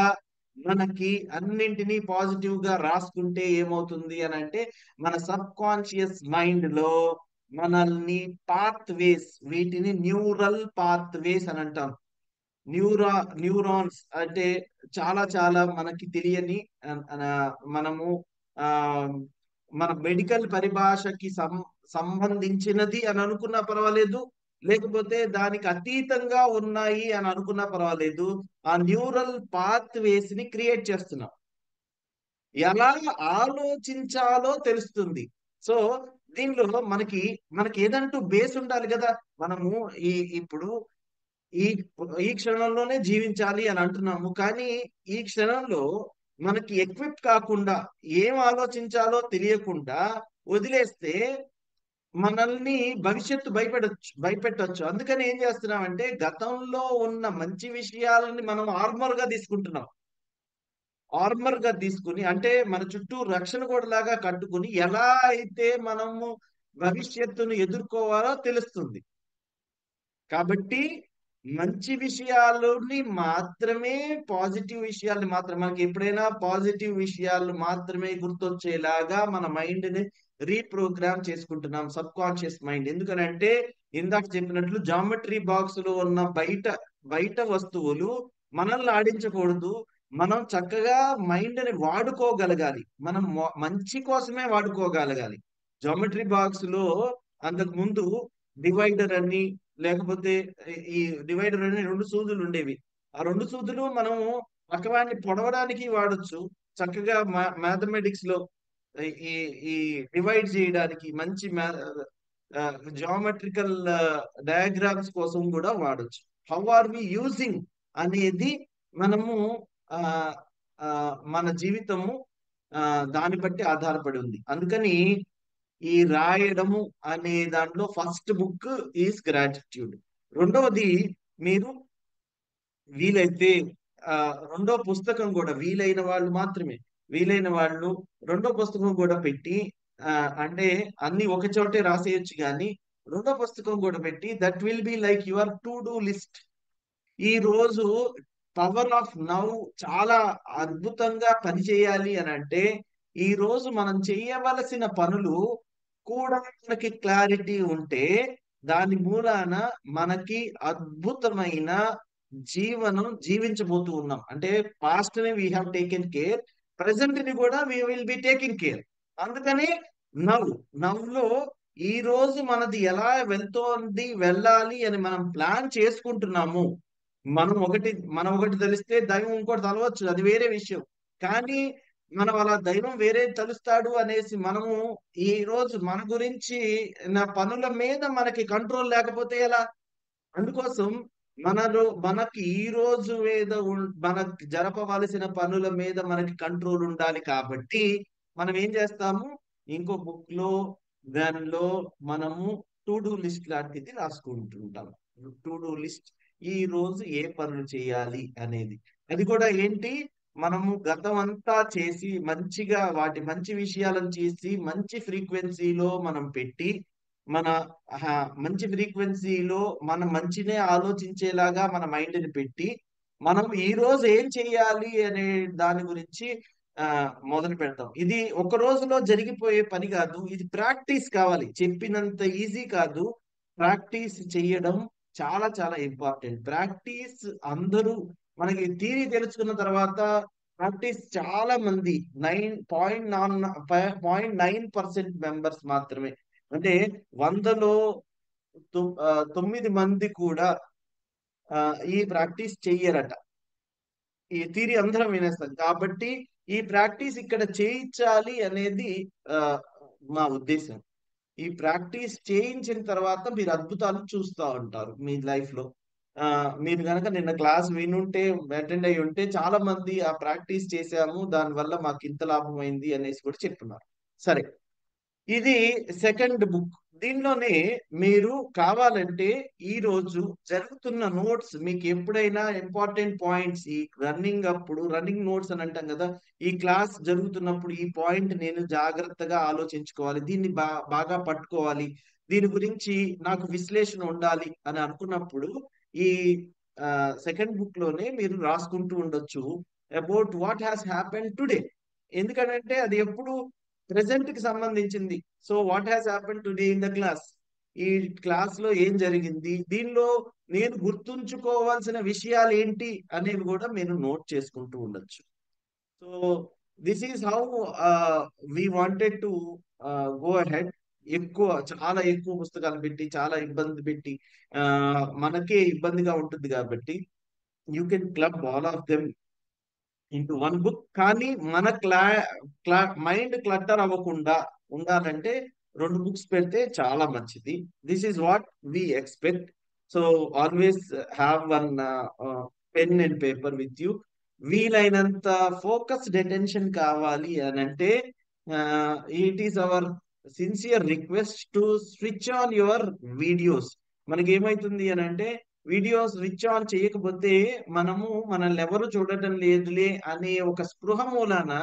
మనకి అన్నింటినీ పాజిటివ్ గా రాసుకుంటే ఏమవుతుంది అని అంటే, మన సబ్ కాన్షియస్ మైండ్ లో మనల్ని పాత్ వేస్, వీటిని న్యూరల్ పాత్ వేస్ అని అంటాం. న్యూరా న్యూరాన్స్ అంటే చాలా చాలా మనకి తెలియని మనము ఆ మన మెడికల్ పరిభాషకి సంబంధించినది అని అనుకున్నా పర్వాలేదు, లేకపోతే దానికి అతీతంగా ఉన్నాయి అని అనుకున్నా పర్వాలేదు. ఆ న్యూరల్ పాత్ వేస్ ని క్రియేట్ చేస్తున్నాం. ఎలా ఆలోచించాలో తెలుస్తుంది. సో దీనిలో మనకి మనకి ఏదంటూ బేస్ ఉండాలి కదా. మనము ఈ ఇప్పుడు ఈ ఈ క్షణంలోనే జీవించాలి అని అంటున్నాము. కానీ ఈ క్షణంలో మనకి ఎక్విప్ కాకుండా, ఏం ఆలోచించాలో తెలియకుండా వదిలేస్తే మనల్ని భవిష్యత్తు భయపెట్టొచ్చు. అందుకని ఏం చేస్తున్నామంటే గతంలో ఉన్న మంచి విషయాలని మనం ఆర్మర్ గా తీసుకుంటున్నాం. ఆర్మర్ గా తీసుకుని అంటే మన చుట్టూ రక్షణ గోడలాగా కట్టుకుని ఎలా అయితే మనము భవిష్యత్తును ఎదుర్కోవాలో తెలుస్తుంది. కాబట్టి మంచి విషయాలని మాత్రమే, పాజిటివ్ విషయాల్ని మాత్రమే, మనకి ఎప్పుడైనా పాజిటివ్ విషయాలు మాత్రమే గుర్తొచ్చేలాగా మన మైండ్ ని రీప్రోగ్రామ్ చేసుకుంటున్నాం, సబ్ కాన్షియస్ మైండ్. ఎందుకనంటే ఇందాక చెప్పినట్లు జామెట్రీ బాక్స్ లో ఉన్న బయట బయట వస్తువులు మనల్ని ఆడించకూడదు. మనం చక్కగా మైండ్ ని వాడుకోగలగాలి. మనం మంచి కోసమే వాడుకోగలగాలి. జామెట్రీ బాక్స్ లో అంతకు ముందు డివైడర్ అని, లేకపోతే ఈ డివైడర్ అనే రెండు సూదులు ఉండేవి. ఆ రెండు సూదులు మనము పక్కవాన్ని పొడవడానికి వాడొచ్చు. చక్కగా మ్యాథమెటిక్స్ లో ఈ ఈ డివైడ్ చేయడానికి మంచి జామెట్రికల్ డయాగ్రామ్స్ కోసం కూడా వాడొచ్చు. హౌ ఆర్ వి యూజింగ్ అనేది మనము ఆ ఆ, మన జీవితము దాన్ని బట్టి ఆధారపడి ఉంది. అందుకని ఈ రాయడము అనే దాంట్లో ఫస్ట్ బుక్ ఈజ్ గ్రాటిట్యూడ్. రెండవది, మీరు వీలైతే ఆ రెండో పుస్తకం కూడా వీలైన వాళ్ళు మాత్రమే, వీలైన వాళ్ళు రెండో పుస్తకం కూడా పెట్టి ఆ అంటే అన్ని ఒక చోటే రాసేయచ్చు, కానీ రెండో పుస్తకం కూడా పెట్టి that will be like your to do list. ఈ రోజు పవర్ ఆఫ్ నౌ చాలా అద్భుతంగా పనిచేయాలి అని అంటే ఈ రోజు మనం చేయవలసిన పనులు కూడా మనకి క్లారిటీ ఉంటే దాని మూలాన మనకి అద్భుతమైన జీవనం జీవించబోతూ ఉన్నాం. అంటే పాస్ట్ ని we have taken care, present ని కూడా we will be taking care. అందుకని నవ్ నవ్ లో ఈ రోజు మనది ఎలా వెళ్తోంది, వెళ్ళాలి అని మనం ప్లాన్ చేసుకుంటున్నాము. మనం ఒకటి తెలిస్తే దైవం ఇంకోటి తలవచ్చు, అది వేరే విషయం. కానీ మనం అలా దైవం వేరే తలుస్తాడు అనేసి మనము ఈ రోజు మన గురించి నా పనుల మీద మనకి కంట్రోల్ లేకపోతే ఎలా? అందుకోసం మనకి ఈ రోజు మీద మనకి జరపవలసిన పనుల మీద మనకి కంట్రోల్ ఉండాలి. కాబట్టి మనం ఏం చేస్తాము, ఇంకో బుక్ లో దానిలో మనము టు డూ లిస్ట్ లాంటిది రాసుకుంటుంటాం. టు డూ లిస్ట్, ఈ రోజు ఏ పనులు చేయాలి అనేది. అది కూడా ఏంటి, మనము గతం అంతా చేసి మంచిగా వాటి మంచి విషయాలను చేసి మంచి ఫ్రీక్వెన్సీలో మనం పెట్టి మన మంచి ఫ్రీక్వెన్సీలో మన మంచినే ఆలోచించేలాగా మన మైండ్ ని పెట్టి మనం ఈ రోజు ఏం చేయాలి అనే దాని గురించి ఆ మొదలు పెడతాం. ఇది ఒక రోజులో జరిగిపోయే పని కాదు, ఇది ప్రాక్టీస్ కావాలి. చెప్పినంత ఈజీ కాదు. ప్రాక్టీస్ చెయ్యడం చాలా చాలా ఇంపార్టెంట్. ప్రాక్టీస్ అందరూ మనకి థియరీ తెలుసుకున్న తర్వాత ప్రాక్టీస్ చాలా మంది 9.9% మెంబర్స్ మాత్రమే, అంటే 100లో 9 మంది కూడా ఈ ప్రాక్టీస్ చెయ్యరట. ఈ థియరీ అందరం వినేస్తాం. కాబట్టి ఈ ప్రాక్టీస్ ఇక్కడ చేయించాలి అనేది ఆ, మా ఉద్దేశం. ఈ ప్రాక్టీస్ చేయించిన తర్వాత మీరు అద్భుతాలు చూస్తూ ఉంటారు మీ లైఫ్ లో. మీరు కనుక నిన్న క్లాస్ వినుంటే, అటెండ్ అయి ఉంటే, చాలా మంది ఆ ప్రాక్టీస్ చేశాము దానివల్ల మాకు ఇంత లాభం అయింది అనేసి కూడా చెప్తున్నారు. సరే, ఇది సెకండ్ బుక్. దీనిలోనే మీరు కావాలంటే ఈ రోజు జరుగుతున్న నోట్స్, మీకు ఎప్పుడైనా ఇంపార్టెంట్ పాయింట్స్ ఈ రన్నింగ్ అప్పుడు, రన్నింగ్ నోట్స్ అని అంటాం కదా, ఈ క్లాస్ జరుగుతున్నప్పుడు ఈ పాయింట్ నేను జాగ్రత్తగా ఆలోచించుకోవాలి, దీన్ని బాగా పట్టుకోవాలి, దీని గురించి నాకు విశ్లేషణ ఉండాలి అని అనుకున్నప్పుడు ఈ సెకండ్ బుక్ లోనే మీరు రాసుకుంటూ ఉండొచ్చు about what has happen today. ఎందుకంటే అది ఎప్పుడు ప్రెసెంట్ కి సంబంధించింది. So what has happen today in the class, ఈ క్లాస్ లో ఏం జరిగింది, దీనిలో నేను గుర్తుంచుకోవాల్సిన విషయాలు ఏంటి అనేవి కూడా మీరు నోట్ చేసుకుంటూ ఉండొచ్చు. So this is how we wanted to go ahead. చాలా ఎక్కువ పుస్తకాలు పెట్టి, చాలా ఇబ్బంది పెట్టి మనకే ఇబ్బందిగా ఉంటుంది కాబట్టి you can club all of them into one book. కానీ మన మైండ్ క్లట్టర్ అవ్వకుండా ఉండాలంటే 2 బుక్స్ పెడితే చాలా మంచిది. This is what we expect. So always have one pen and paper with you. వీలైనంత ఫోకస్డ్ అటెన్షన్ కావాలి అని అంటే it is our sincere request to switch on your videos. మనకి ఏమైతుంది అని అంటే, వీడియోస్ స్విచ్ ఆన్ చేయకపోతే మనల్ని ఎవరు చూడటం లేదులే అనే ఒక స్పృహ మూలాన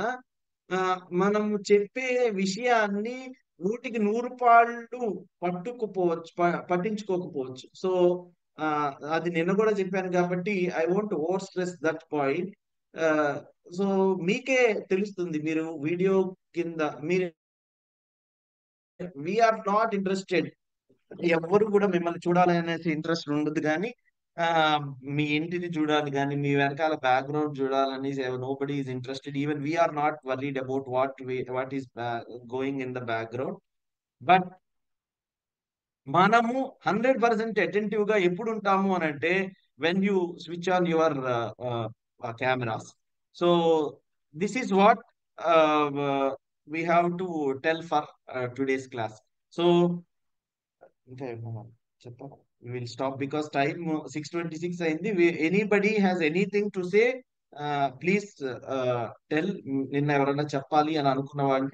మనము చెప్పే విషయాన్ని 100కి 100 పాళ్ళు పట్టించుకోకపోవచ్చు. సో అది నిన్న కూడా చెప్పాను కాబట్టి I want over stress that point. So మీకే తెలుస్తుంది, మీరు వీడియో కింద మీరు వీఆర్ నాట్ ఇంట్రెస్టెడ్, ఎవరు కూడా మిమ్మల్ని చూడాలనేసి ఇంట్రెస్ట్ ఉండదు. కానీ ఆ మీ ఇంటిని చూడాలి కానీ మీ వెనకాల బ్యాక్గ్రౌండ్ చూడాలని nobody is interested. Even we are not worried about what is going in the background. But మనము 100% అటెంటివ్ గా ఎప్పుడు ఉంటాము అని అంటే, when you switch on your cameras. So this is what we have to tell for today's class. So ఇంకా ఏమన్నా చెప్పాలి? Will stop because time 6:26 అయింది. Anybody has anything to say, please tell. నిన్న ఎవరైనా చెప్పాలి అని అనుకున్న వాళ్ళు.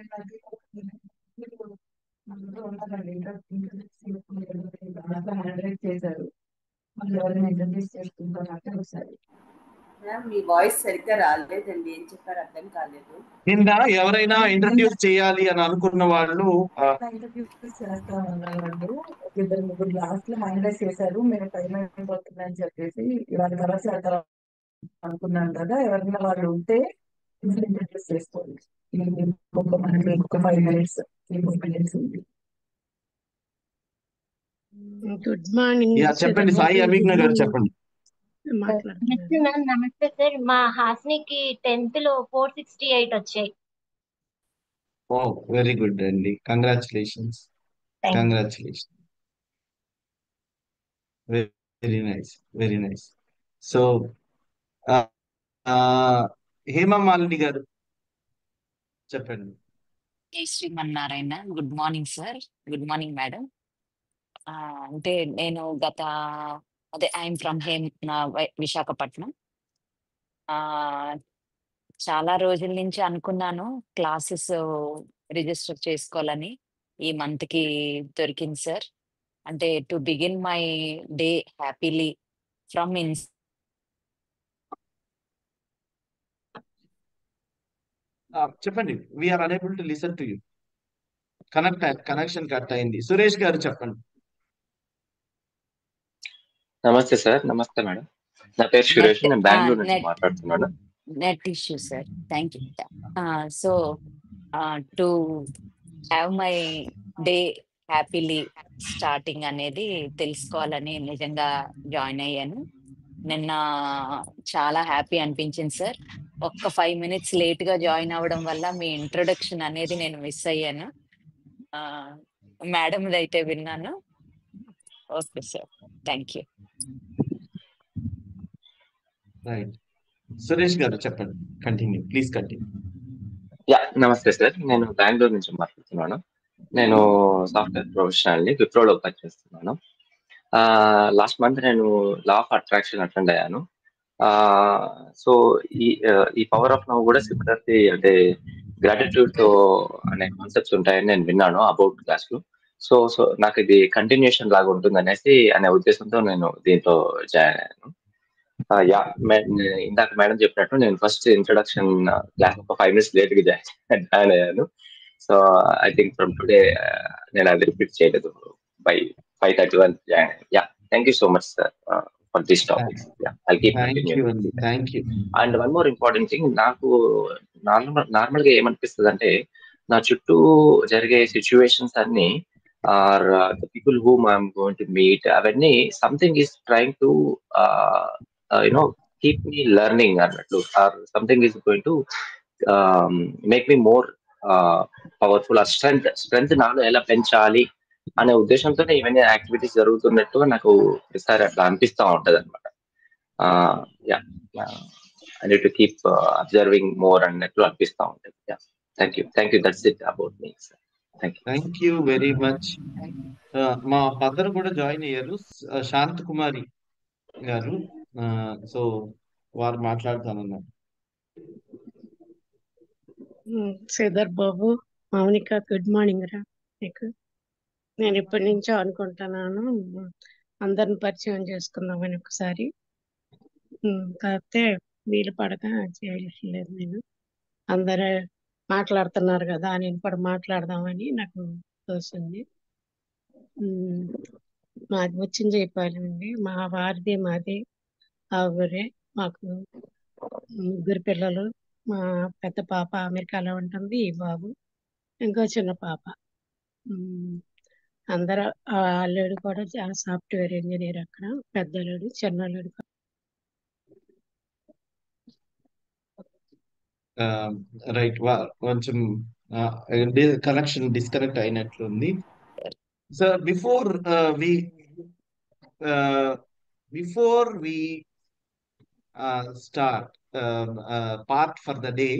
చేశారు. మళ్ళీ ఎవరైనా ఇంట్రడ్యూస్ చేసుకుంటారంటే ఒకసారి.
మ్యామ్ మీ వాయిస్ సరిగ్గా రాలేదండి, ఏం చెప్పారు అర్థం కాలేదు.
నిన్న ఎవరైనా ఇంట్రడ్యూస్ చేయాలి అని అనుకున్న వాళ్ళు
ఇంట్రడ్యూస్ చేస్తా ఉన్నారు. 2-3 లాస్ట్ లో హ్యాండ్ రైస్ చేశారు. మీరు టైం అయిపోతుందని చెప్పేసి ఇవాళ కవర్ చేద్దాం అనుకున్నాను కదా. ఎవరైనా వాళ్ళు ఉంటే ఇంట్రడ్యూస్ చేసుకోండి. మనకి ఒక 5 minutes ఉంది.
Good morning.
చెప్పండి సాయి అభిజ్ఞ గారు, చెప్పండి.
మ్యామ్
నమస్తే సార్. మా హాస్నికి 10th లో 468 వచ్చాయి.
ఓ వెరీ గుడ్ అండి, congratulations. Congratulations, very nice, very nice. So Hemamalini గారు చెప్పండి.
జై Srimannarayana. Good morning sir. Good morning madam. అంటే నేను ఐఎమ్ ఫ్రమ్ విశాఖపట్నం. చాలా రోజుల నుంచి అనుకున్నాను క్లాసెస్ రిజిస్టర్ చేసుకోవాలని. ఈ మంత్ కి దొరికింది సార్. అంటే to begin my day happily from
చెప్పండి. We are unable to listen to you. Connection cut అయింది. సురేష్ గారు చెప్పండి.
నమస్తే సార్. నమస్తే మేడం. నా పేరు సురేష్, నేను బెంగళూరు నుంచి మాట్లాడుతున్నాను.
Net issue sir. Thank you. So to have my day happily starting అనేది తెలుసుకోవాలని నిజంగా జాయిన్ అయ్యాను. నిన్న చాలా హ్యాపీ అనిపించింది సార్. ఒక్క 5 minutes లేట్ గా జాయిన్ అవ్వడం వల్ల మీ ఇంట్రొడక్షన్ అనేది నేను మిస్ అయ్యాను. మేడంది అయితే విన్నాను. Okay sir, thank you.
Right, Suresh గారు చెప్పండి. Continue, please continue.
నమస్తే సార్. నేను బెంగళూరు నుంచి మాట్లాడుతున్నాను. నేను సాఫ్ట్వేర్ ప్రొఫెషనల్ ని విప్రోలో పనిచేస్తున్నాను. లాస్ట్ మంత్ నేను లా ఆఫ్ అట్రాక్షన్ అటెండ్ అయ్యాను. సో ఈ పవర్ ఆఫ్ నవ్ కూడా సిమిలర్లీ అంటే గ్రాటిట్యూడ్ తో అనే కాన్సెప్ట్స్ ఉంటాయని నేను విన్నాను అబౌట్ క్లాస్ లో. సో నాకు ఇది కంటిన్యూషన్ లాగా ఉంటుంది అనే ఉద్దేశంతో నేను దీంట్లో జాయిన్ అయ్యాను. ఇందాక మేడం చెప్పినట్టు నేను ఫస్ట్ ఇంట్రొడక్షన్ క్లాస్ ఒక 5 minutes లేట్ గా జాయిన్ అయ్యాను. So I think from today నేను అది రిపీట్ చేయలేదు. బై 5:31 జాయిన్ అయ్యాను. Thank you so much sir for this topics. I'll keep continuing.
Thank you.
And one more important thing, నాకు normal గా ఏమనిపిస్తుంది అంటే, నా చుట్టూ జరిగే సిచ్యువేషన్స్ అన్ని or the people whom I'm going to meet, అవన్నీ something is trying to you know keep me learning అన్నట్లు, or something is going to make me more powerful, ఆ స్ట్రెంగ్త్ నాలో ఎలా పెంచాలి అనే ఉద్దేశంతోనే ఇవన్నీ యాక్టివిటీస్ జరుగుతున్నట్టుగా నాకు ఈసారి అట్లా అనిపిస్తూ ఉంటది అనమాట. Yeah, I need to keep observing more అన్నట్లు అనిపిస్తూ ఉంటుంది. Yeah, thank you, that's it about me sir.
Thank you very much. మా మదర్ కూడా జాయిన్ అయ్యారు, శాంత్ కుమారి గారు. సో వారు మాట్లాడతానన్నారు.
శ్రీధర్ బాబు, మౌనిక, గుడ్ మార్నింగ్ రా నీకు. నేను ఇప్పటి నుంచో అనుకుంటున్నాను అందరిని పరిచయం చేసుకుందామని ఒకసారి. కాకపోతే వీలు పడక చేయలేదు. నేను అందరూ మాట్లాడుతున్నారు కదా, నేను కూడా మాట్లాడదామని నాకు తోచింది. మాది వచ్చింజయపాలెం అండి. మా వారిది మాది ఆ ఊరే. మాకు ముగ్గురు పిల్లలు. మా పెద్ద పాప అమెరికాలో ఉంటుంది, ఈ బాబు, ఇంకో చిన్న పాప. అందరూ అల్లుడు కూడా సాఫ్ట్వేర్ ఇంజనీర్ అక్కడ, పెద్ద అల్లుడు, చిన్న అల్లుడు.
రైట్, కొంచెం కనెక్షన్ డిస్కనెక్ట్ అయినట్లుంది. So before we start part for the day,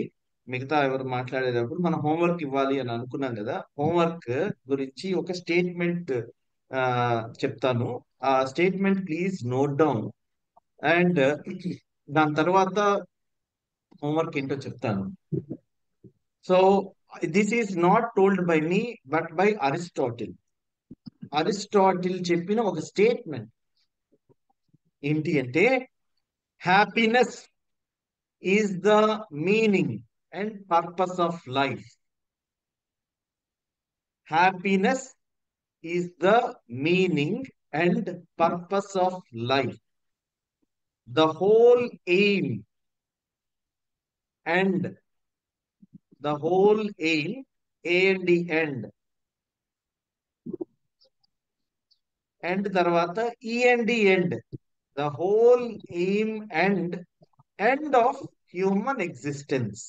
మిగతా ఎవరు మాట్లాడేటప్పుడు మనం హోంవర్క్ ఇవ్వాలి అని అనుకున్నాం కదా. హోంవర్క్ గురించి ఒక స్టేట్మెంట్ చెప్తాను. ఆ statement please note down, and దాని తర్వాత హోంవర్క్ ఏంటో చెప్తాను. So this is not told by me but by Aristotle. Aristotle చెప్పిన ఒక స్టేట్మెంట్ ఏంటి అంటే, happiness is the meaning and purpose of life. Happiness is the meaning and purpose of life. The whole aim and the whole aim, A and the end tarvata E and the end, the whole aim and end of human existence.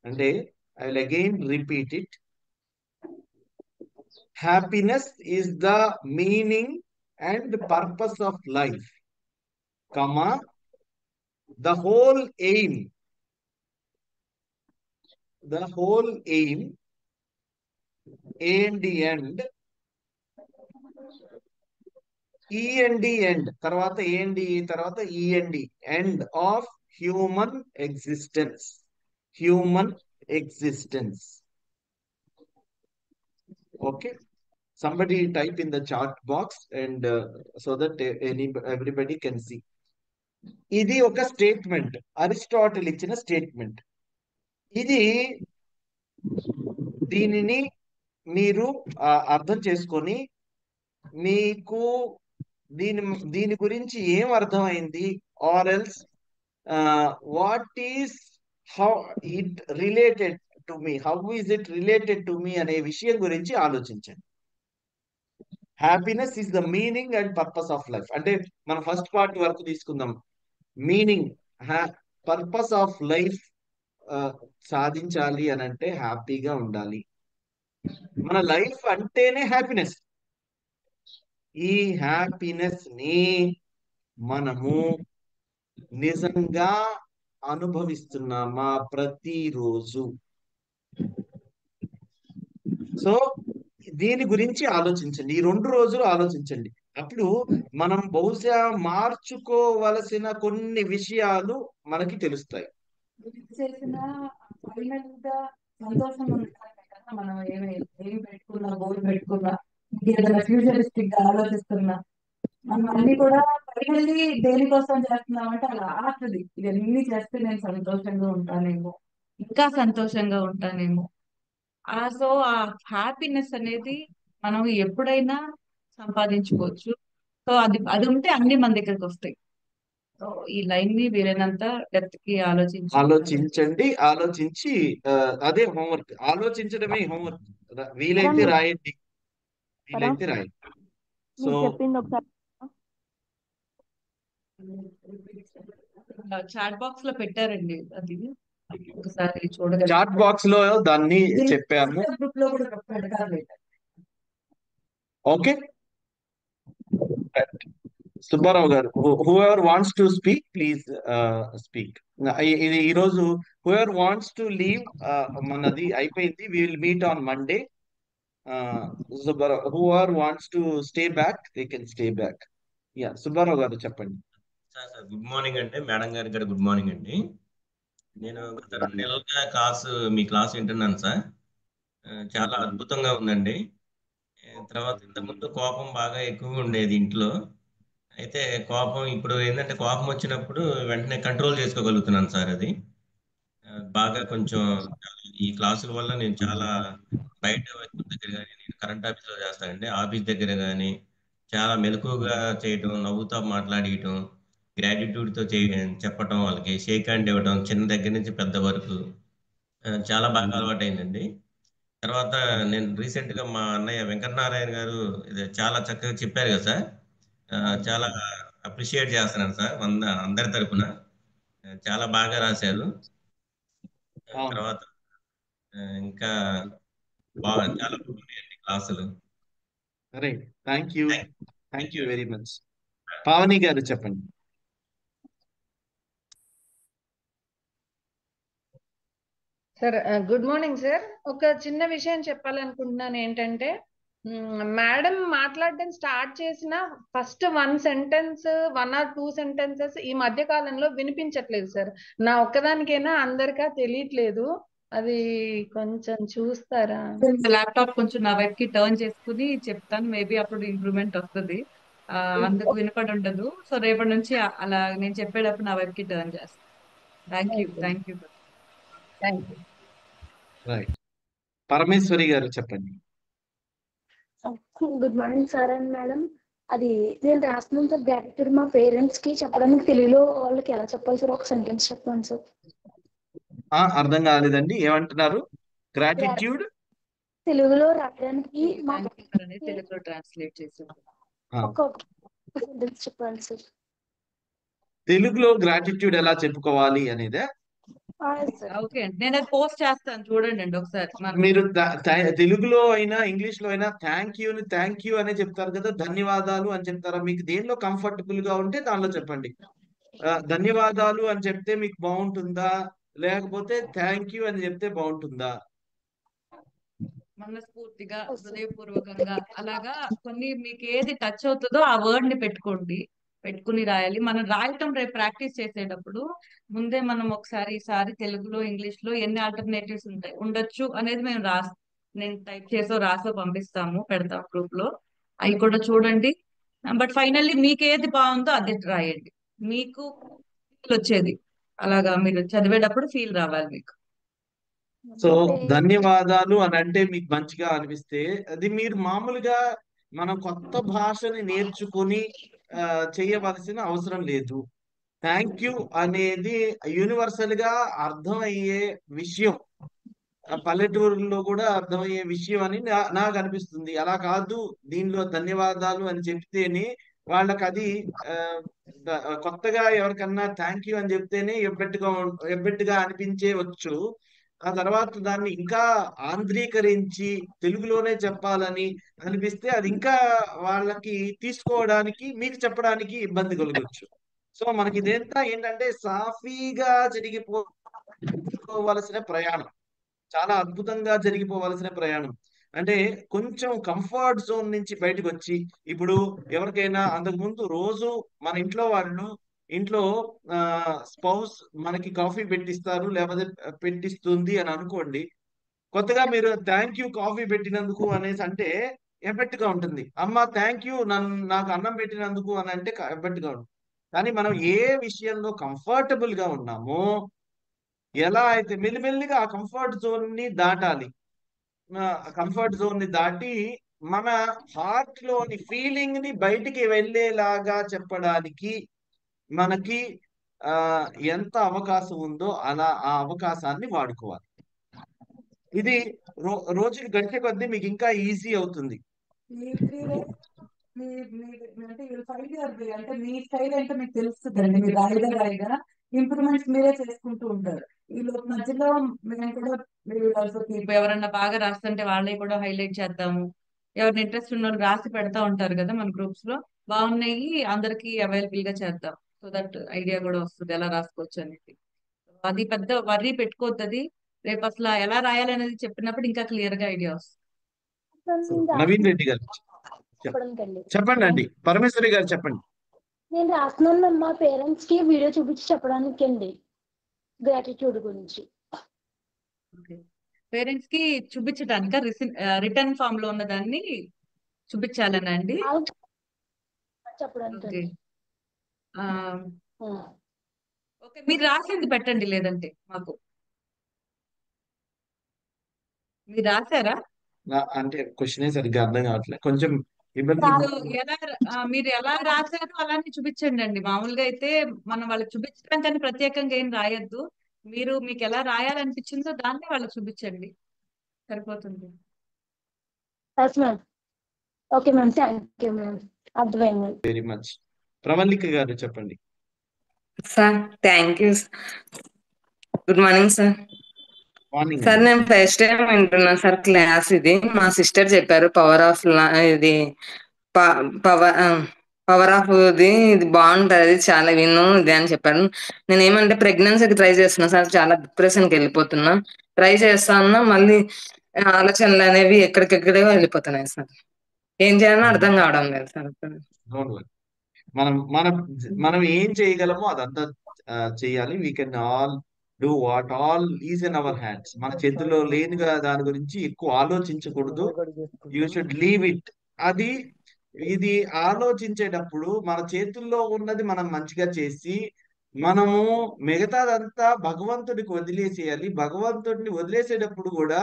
And I will again repeat it. Happiness is the meaning and purpose of life, comma, the whole aim, A and the end, E and the end, తర్వాత A and the తర్వాత E and the end of human existence. Okay, somebody type in the chat box and so that everybody can see. ఇది ఒక statement, Aristotle ఇచ్చిన statement. దీనిని మీరు అర్థం చేసుకొని మీకు దీని గురించి ఏం అర్థమైంది, or else what is how it related to me, how is it related to me అనే విషయం గురించి ఆలోచించండి. Happiness is the meaning and purpose of life అంటే మనం ఫస్ట్ పార్ట్ వరకు తీసుకుందాం. మీనింగ్, పర్పస్ ఆఫ్ లైఫ్ సాధించాలి అని అంటే హ్యాపీగా ఉండాలి. మన లైఫ్ అంటేనే హ్యాపీనెస్. ఈ హ్యాపీనెస్ ని మనము నిజంగా అనుభవిస్తున్నామా ప్రతిరోజు? సో దీని గురించి ఆలోచించండి, ఈ 2 రోజులు ఆలోచించండి. అప్పుడు మనం బహుశా మార్చుకోవలసిన కొన్ని విషయాలు మనకి తెలుస్తాయి.
చేసిన ఫైనల్ గా సంతోషం ఉండటానికి కదా మనం ఏం పెట్టుకున్నా, గోల్ పెట్టుకున్నా, ఏదైనా ఫ్యూచరిస్టిక్ గా ఆలోచిస్తున్నా, మనం అన్ని కూడా ఫైనల్లీ దేనికోసం చేస్తున్నామంటే అలా ఆఖరి ఇవన్నీ చేస్తే నేను సంతోషంగా ఉంటానేమో, ఇంకా సంతోషంగా ఉంటానేమో. సో ఆ హ్యాపీనెస్ అనేది మనం ఎప్పుడైనా సంపాదించుకోవచ్చు. సో అది ఉంటే అన్ని మన దగ్గరకు వస్తాయి. సో ఈ లైన్ ని వీలైనంత డెప్త్ కి
ఆలోచించండి. ఆలోచించి అదే హోంవర్క్, ఆలోచించడమే హోంవర్క్. వీలైతే రాయండి. వీలైతే రాయి. సో
మీరు చెప్పింది ఒకసారి
చాట్ బాక్స్ లో పెట్టారండి అది, ఒకసారి చూడగలరు.
చాట్ బాక్స్ లో దాన్ని చెప్పాము.
గ్రూప్ లో కూడా పెట్టారు.
ఓకే, సుబ్బారావు గారు, whoever wants to speak please speak. ఇది ఈరోజు హూఎవర్ వాంట్స్ టు లీవ్ మనది అయిపోయింది. We will meet on Monday. Subbarao, whoever wants to stay back they can stay back. Yeah, Subbarao గారు చెప్పండి.
సార్ గుడ్ మార్నింగ్ అండి, మేడం గారికి కూడా గుడ్ మార్నింగ్ అండి. నేను గత 2 నెలలుగా మీ క్లాస్ వింటున్నాను సార్. చాలా అద్భుతంగా ఉందండి. తర్వాత ఇంతకుముందు కోపం బాగా ఎక్కువగా ఉండేది ఇంట్లో. అయితే కోపం ఇప్పుడు ఏంటంటే కోపం వచ్చినప్పుడు వెంటనే కంట్రోల్ చేసుకోగలుగుతున్నాను సార్. అది బాగా కొంచెం ఈ క్లాసుల వల్ల నేను చాలా బయట వ్యక్తుల దగ్గర కానీ, నేను కరెంట్ ఆఫీస్లో చేస్తానండి, ఆఫీస్ దగ్గర కానీ చాలా మెలకువగా చేయటం, నవ్వుతా మాట్లాడియటం, గ్రాటిట్యూడ్తో చెప్పటం, వాళ్ళకి షేక్ హ్యాండ్ ఇవ్వడం, చిన్న దగ్గర నుంచి పెద్ద వరకు చాలా బాగా అలవాటైందండి. తర్వాత నేను రీసెంట్గా మా అన్నయ్య వెంకటనారాయణ గారు ఇది చాలా చక్కగా చెప్పారు కదా సార్. చాలా అప్రిషియేట్ చేస్తున్నాను సార్ అందరి తరపున. చాలా బాగా రాశారు. తర్వాత ఇంకా చాలా బాగున్నాయండి క్లాసులు.
Thank you very much. Pavani గారు చెప్పండి.
Sir good morning sir. ఒక చిన్న విషయం చెప్పాలనుకుంటున్నాను. ఏంటంటే మేడం మాట్లాడడం స్టార్ట్ చేసిన ఫస్ట్ 1 సెంటెన్స్ 1 or 2 సెంటెన్సెస్ ఈ మధ్య కాలంలో వినిపించట్లేదు సార్. నా ఒక్కదానికైనా అందరికా తెలియట్లేదు. అది కొంచెం చూస్తారా?
ల్యాప్టాప్ కొంచెం నా వైపుకి టర్న్ చేసుకుని చెప్తాను, మేబీ అప్పుడు ఇంప్రూవ్మెంట్ వస్తుంది. అందుకు వినపడి ఉండదు. సో రేపటి నుంచి అలా నేను చెప్పేటప్పుడు నా వైపుకి టర్న్ చేస్తాను. Thank you.
Thank you.
Right, Parameshwari గారు చెప్పండి.
Good morning sir and madam. అది నేను రాస్తున్నాను సార్, గ్రాటిట్యూడ్ మా పేరెంట్స్ కి చెప్పడానికి తెలుగులో వాళ్ళకి ఎలా చెప్పాలి సార్? ఒక సెంటెన్స్ చెప్పండి సార్.
అర్థం కాలేదండి, ఏమంటున్నారు? గ్రాటిట్యూడ్
తెలుగులో రాయడానికి మా
తెలుగులో ట్రాన్స్లేట్ చేసి
ఒక సెంటెన్స్ చెప్పండి సార్.
తెలుగులో గ్రాటిట్యూడ్ ఎలా చెప్పుకోవాలి అనేదే.
ఓకే అండి, నేను అది పోస్ట్ చేస్తాను, చూడండి అండి ఒకసారి.
మీరు తెలుగులో అయినా ఇంగ్లీష్ లో అయినా థ్యాంక్ యూ అనే చెప్తారు కదా, ధన్యవాదాలు అని చెప్తారా? మీకు దేనిలో కంఫర్టబుల్ గా ఉంటే దానిలో చెప్పండి. ధన్యవాదాలు అని చెప్తే మీకు బాగుంటుందా, లేకపోతే థ్యాంక్ యూ అని చెప్తే బాగుంటుందా?
మనస్ఫూర్తిగా, హృదయపూర్వకంగా, అలాగా కొన్ని మీకు ఏది టచ్ అవుతుందో ఆ వర్డ్ ని పెట్టుకుని రాయాలి. మనం రాయటం రేపు ప్రాక్టీస్ చేసేటప్పుడు ముందే మనం ఒకసారి ఈసారి తెలుగులో ఇంగ్లీష్ లో ఎన్ని ఆల్టర్నేటివ్స్ ఉండొచ్చు అనేది నేను టైప్ చేసో రాసో పంపిస్తాము, పెడతాం గ్రూప్ లో. అవి కూడా చూడండి. బట్ ఫైనల్లీ మీకు ఏది బాగుందో అది రాయండి. మీకు వచ్చేది అలాగా మీరు చదివేటప్పుడు ఫీల్ రావాలి మీకు.
సో ధన్యవాదాలు అని అంటే మీకు మంచిగా అనిపిస్తే అది మీరు మామూలుగా మనం కొత్త భాషని నేర్చుకొని చేయవలసిన అవసరం లేదు. థ్యాంక్ యూ అనేది యూనివర్సల్ గా అర్థమయ్యే విషయం, పల్లెటూరులో కూడా అర్థమయ్యే విషయం అని నాకు అనిపిస్తుంది. అలా కాదు, దీనిలో ధన్యవాదాలు అని చెప్తేనే వాళ్ళకి అది కొత్తగా ఎవరికన్నా థ్యాంక్ యూ అని చెప్తేనే ఎబ్బెట్టుగా అనిపించేవచ్చు. ఆ తర్వాత దాన్ని ఇంకా ఆంధ్రీకరించి తెలుగులోనే చెప్పాలని అనిపిస్తే అది ఇంకా వాళ్ళకి తీసుకోవడానికి, మీకు చెప్పడానికి ఇబ్బంది కలగొచ్చు. సో మనకి ఇదంతా ఏంటంటే సాఫీగా జరిగిపోవలసిన ప్రయాణం, చాలా అద్భుతంగా జరిగిపోవలసిన ప్రయాణం. అంటే కొంచెం కంఫర్ట్ జోన్ నుంచి బయటకు వచ్చి, ఇప్పుడు ఎవరికైనా అంతకుముందు రోజు మన ఇంట్లో వాళ్ళు ఇంట్లో స్పౌస్ మనకి కాఫీ పెట్టిస్తారు లేకపోతే పెట్టిస్తుంది అని అనుకోండి. కొత్తగా మీరు థ్యాంక్ యూ కాఫీ పెట్టినందుకు అనేసి అంటే ఎఫెక్ట్ గా ఉంటుంది. అమ్మ థ్యాంక్ యూ నాకు అన్నం పెట్టినందుకు అని అంటే ఎఫెక్ట్ గా ఉంటుంది. కానీ మనం ఏ విషయంలో కంఫర్టబుల్ గా ఉన్నామో, ఎలా అయితే మెల్లిమెల్లిగా ఆ కంఫర్ట్ జోన్ ని దాటాలి. కంఫర్ట్ జోన్ ని దాటి మన హార్ట్ లోని ఫీలింగ్ ని బయటికి వెళ్ళేలాగా చెప్పడానికి మనకి ఎంత అవకాశం ఉందో అలా ఆ అవకాశాన్ని వాడుకోవాలి. ఇది రోజుకి గడిచే కొద్దీ మీకు ఇంకా ఈజీ అవుతుంది.
మీ త్రీ మీ అంటే ఫైవ్ ఇయర్ అంటే మీ స్టైల్ అంటే మీకు తెలుస్తుందండి. మీరు రాయిగా రాయిగా ఇంప్రూవ్మెంట్స్ మీరే చేసుకుంటూ ఉంటారు. ఈ లోపు మధ్యలో మేము కూడా మీరు also keep ఎవరన్నా బాగా రాస్తుంటే వాళ్ళే కూడా హైలైట్ చేద్దాము. ఎవరిని ఇంట్రెస్ట్ ఉన్న వాళ్ళు రాసి పెడతా ఉంటారు కదా మన గ్రూప్స్ లో. బాగున్నాయి అందరికి అవైలబుల్ గా చేద్దాం. సో దట్ ఐడియా కూడా వస్తుంది ఎలా రాసుకోవచ్చు అనేది. అది పెద్ద వర్రీ పెట్టుకోవద్దు. అది రేపు అసలు ఎలా రాయాలి అనేది చెప్పినప్పుడు ఇంకా క్లియర్ గా ఐడియా వస్తుంది.
నవీన్ రెడ్డి గారు
చెప్పడానికండి.
చెప్పండి అండి. పరమేశ్వరి గారు చెప్పండి.
నేను రాస్తున్నాను మా పేరెంట్స్ కి వీడియో చూపించి చెప్పడానికి అండి, గ్రాటిట్యూడ్ గురించి.
పేరెంట్స్ కి చూపించడానిక రిటర్న్ ఫామ్ లో ఉన్న దాన్ని చూపించాలనా అండి?
చెప్పడానికి.
ఓకే, మీరు రాసింది పెట్టండి, లేదంటే మాకు మీరు రాసారా?
అంటే క్వశ్చనే సరిగ్గా అర్థం కావట్లేదు, కొంచెం ఇబ్బంది.
మీరు ఎలా రాశారో అలానే చూపించండి అండి. మామూలుగా అయితే మనం వాళ్ళకి చూపించడం కానీ ప్రత్యేకంగా ఏం రాయొద్దు. మీకు ఎలా రాయాలనిపించిందో దాన్ని వాళ్ళకి చూపించండి, సరిపోతుంది.
Okay ma'am, thank you ma'am, అర్థమైంది.
Very much. ప్రవళిక గారు చెప్పండి.
Sir thank you. Good morning sir.
Morning
sir నేను ఫస్ట్ టైం వింటున్నా సార్ క్లాస్. ఇది మా సిస్టర్ చెప్పారు పవర్ ఆఫ్ ఇది పవర్ ఆఫ్ ఇది బాగుంటది, అది చాలా విను ఇది అని చెప్పారు. నేను ఏమంటే ప్రెగ్నెన్సీకి ట్రై చేస్తున్నా సార్, చాలా డిప్రెషన్కి వెళ్ళిపోతున్నా. ట్రై చేస్తా ఉన్నా మళ్ళీ ఆలోచనలు అనేవి ఎక్కడికెక్కడే వెళ్ళిపోతున్నాయి సార్. ఏం చేయాలో అర్థం కావడం లేదు సార్.
మనం మనం మనం ఏం చేయగలమో అదంతా చేయాలి. We can all do what all is in our hands. మన చేతుల్లో లేనిగా దాని గురించి ఎక్కువ ఆలోచించకూడదు. You should leave it. ఇది ఆలోచించేటప్పుడు మన చేతుల్లో ఉన్నది మనం మంచిగా చేసి మనము మిగతాదంతా భగవంతుడికి వదిలేసేయాలి. భగవంతుడిని వదిలేసేటప్పుడు కూడా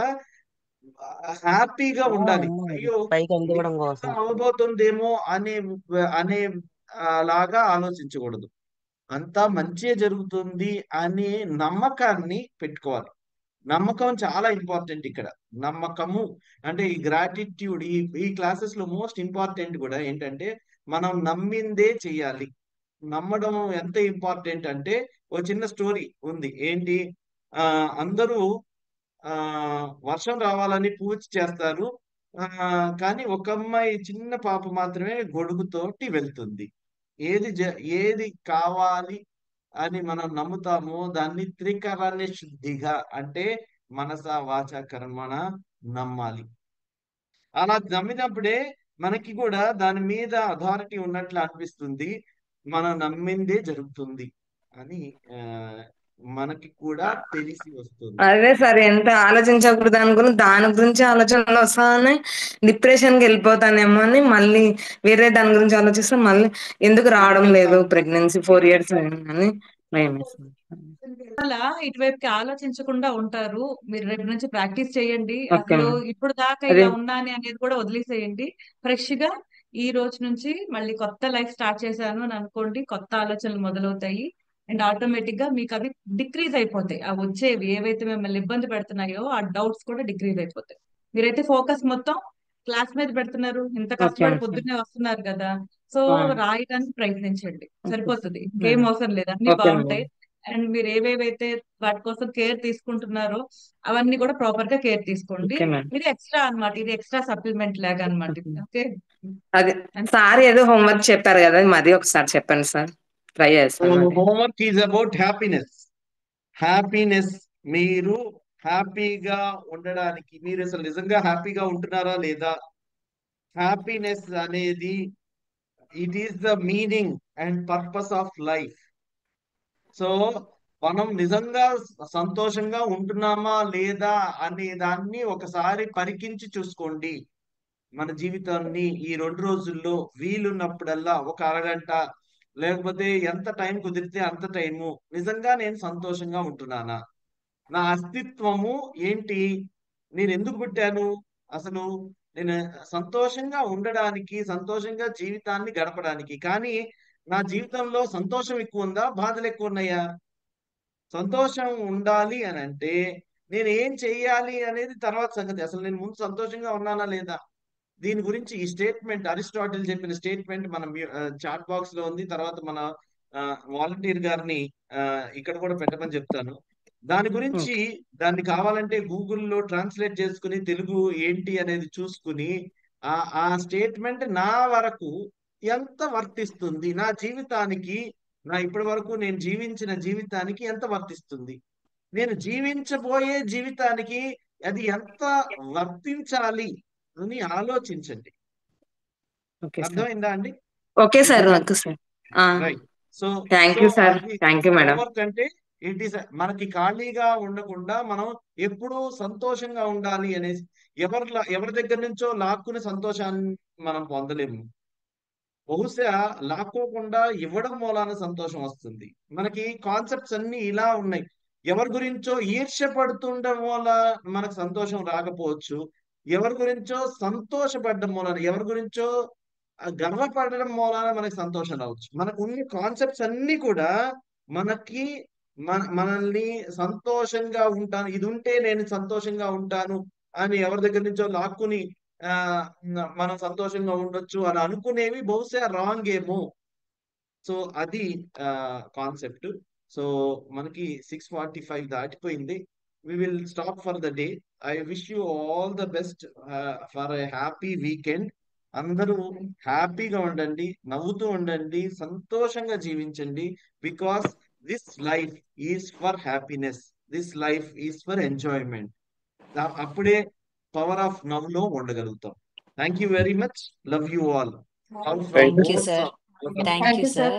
హ్యాపీగా ఉండాలి. అయ్యో అవబోతుందేమో అనే లాగా ఆలోచించకూడదు. అంతా మంచిగా జరుగుతుంది అనే నమ్మకాన్ని పెట్టుకోవాలి. నమ్మకం చాలా ఇంపార్టెంట్ ఇక్కడ. నమ్మకము అంటే ఈ గ్రాటిట్యూడ్, ఈ క్లాసెస్ లో మోస్ట్ ఇంపార్టెంట్ కూడా ఏంటంటే మనం నమ్మిందే చెయ్యాలి. నమ్మడం ఎంత ఇంపార్టెంట్ అంటే ఓ చిన్న స్టోరీ ఉంది. ఏంటి, అందరూ వర్షం రావాలని పూజ చేస్తారు. కానీ ఒక అమ్మాయి, చిన్న పాప మాత్రమే గొడుగుతోటి వెళ్తుంది. ఏది కావాలి అని మనం నమ్ముతామో దాన్ని త్రికరణ్య శుద్ధిగా అంటే మనస వాచ కర్మణ నమ్మాలి. అలా నమ్మినప్పుడే మనకి కూడా దాని మీద అథారిటీ ఉన్నట్లు అనిపిస్తుంది. మనం నమ్మిందే జరుగుతుంది అని మనకి కూడా తెలిసి వస్తుంది.
అదే సార్, ఎంత ఆలోచించకూడదు అనుకుని దాని గురించి ఆలోచనలు వస్తానే డిప్రెషన్ కి వెళ్ళిపోతానేమో అని మళ్ళీ వేరే దాని గురించి ఆలోచిస్తే మళ్ళీ ఎందుకు రావడం లేదు ప్రెగ్నెన్సీ 4 years అని భయం వేస్తుంది.
అలా ఇటువైపుకి ఆలోచించకుండా ఉంటారు. మీరు రేపు నుంచి ప్రాక్టీస్ చేయండి.
ఓకే
అసలు ఇప్పుడు దాకా ఇలా ఉన్నాను అనేది కూడా వదిలేసేయండి. ఫ్రెష్ గా ఈ రోజు నుంచి మళ్ళీ కొత్త లైఫ్ స్టార్ట్ చేశాను అని అనుకోండి. కొత్త ఆలోచనలు మొదలవుతాయి. అండ్ ఆటోమేటిక్ గా మీకు అవి డిక్రీజ్ అయిపోతాయి. అవి వచ్చేవి ఏవైతే మిమ్మల్ని ఇబ్బంది పెడుతున్నాయో ఆ డౌట్స్ కూడా డిక్రీజ్ అయిపోతాయి. మీరైతే ఫోకస్ మొత్తం క్లాస్ మీద పెడుతున్నారు. ఇంత కష్టపడి పొద్దున్నే వస్తున్నారు కదా, సో రాయడానికి ప్రయత్నించండి, సరిపోతుంది. ఇంకేం అవసరం లేదు, అన్ని బాగుంటాయి. అండ్ మీరు ఏవేవైతే వాటి కోసం కేర్ తీసుకుంటున్నారో అవన్నీ కూడా ప్రాపర్ గా కేర్ తీసుకోండి. ఇది ఎక్స్ట్రా అన్నమాట, ఇది ఎక్స్ట్రా సప్లిమెంట్ లాగా అన్నమాట. ఓకే,
అది సార్ ఏదో హోంవర్క్ చెప్పారు కదా, మాది ఒకసారి చెప్పండి సార్, ట్రై చేస్తాను.
Homework is about happiness. Happiness, మీరు హ్యాపీగా ఉండడానికి మీరు అసలు నిజంగా హ్యాపీగా ఉంటున్నారా లేదా? హ్యాపీనెస్ అనేది it is the meaning and purpose of life. So మనం నిజంగా సంతోషంగా ఉంటున్నామా లేదా అనే దాన్ని ఒకసారి పరికించి చూసుకోండి. మన జీవితాన్ని ఈ 2 రోజుల్లో వీలున్నప్పుడల్లా ఒక అరగంట, లేకపోతే ఎంత టైం కుదిరితే అంత టైము నిజంగా నేను సంతోషంగా ఉంటున్నానా? నా అస్తిత్వము ఏంటి? నేను ఎందుకు పుట్టాను? అసలు నేను సంతోషంగా ఉండడానికి, సంతోషంగా జీవితాన్ని గడపడానికి. కానీ నా జీవితంలో సంతోషం ఎక్కువ ఉందా, బాధలు ఎక్కువ ఉన్నాయా? సంతోషం ఉండాలి అని అంటే నేను ఏం చెయ్యాలి అనేది తర్వాత సంగతి. అసలు నేను ముందు సంతోషంగా ఉన్నానా లేదా? దీని గురించి ఈ స్టేట్మెంట్ అరిస్టాటిల్ చెప్పిన స్టేట్మెంట్ మన చాట్ బాక్స్ లో ఉంది. తర్వాత మన వాలంటీర్ గారిని ఇక్కడ కూడా పెట్టమని చెప్తాను. దాని గురించి దాన్ని కావాలంటే గూగుల్లో ట్రాన్స్లేట్ చేసుకుని తెలుగు ఏంటి అనేది చూసుకుని ఆ స్టేట్మెంట్ నా వరకు ఎంత వర్తిస్తుంది, నా జీవితానికి, నా ఇప్పటి వరకు నేను జీవించిన జీవితానికి ఎంత వర్తిస్తుంది, నేను జీవించబోయే జీవితానికి అది ఎంత వర్తించాలి అని ఆలోచించండి. అర్థమైందా అండి?
Okay sir. Okay sir.
Right. So
thank you sir. Thank you madam.
Homework అంటే ఇట్ ఈస్ మనకి ఖాళీగా ఉండకుండా మనం ఎప్పుడూ సంతోషంగా ఉండాలి అనేసి ఎవరి దగ్గర నుంచో లాక్కునే సంతోషాన్ని మనం పొందలేము. బహుశా లాక్కోకుండా ఇవ్వడం మూలాన సంతోషం వస్తుంది. మనకి కాన్సెప్ట్స్ అన్ని ఇలా ఉన్నాయి. ఎవరి గురించో ఈర్ష్య పడుతుండడం వల్ల మనకు సంతోషం రాకపోవచ్చు. ఎవరి గురించో సంతోషపడడం మూలాన, ఎవరి గురించో గర్వపడడం మూలాన మనకి సంతోషం రావచ్చు. మనకు ఉన్న కాన్సెప్ట్స్ అన్ని కూడా మనకి మనల్ని సంతోషంగా ఉంటాను, ఇది ఉంటే నేను సంతోషంగా ఉంటాను అని ఎవరి దగ్గర నుంచో లాక్కుని మనం సంతోషంగా ఉండొచ్చు అని అనుకునేవి బహుశా రాంగ్ ఏమో. సో అది కాన్సెప్ట్. సో మనకి 6:45 దాటిపోయింది. We will stop for the day. I wish you all the best for a happy weekend. అందరూ హ్యాపీగా ఉండండి, నవ్వుతూ ఉండండి, సంతోషంగా జీవించండి. Because this life is for happiness, this life is for enjoyment. అప్పుడే పవర్ ఆఫ్ నవ్ లో ఉండగలుగుతాం. Thank you very much. Love you all.
Thank you sir. Thank you sir.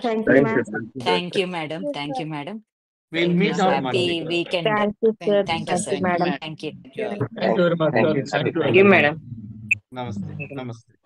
Thank you madam. Thank you madam.
We'll meet out
happy
Monday.
Weekend.
Thank you, sir.
Thank you sir.
madam.
Thank you.
Thank you very much, sir. Thank you.
Thank you, madam.
నమస్తే. నమస్తే.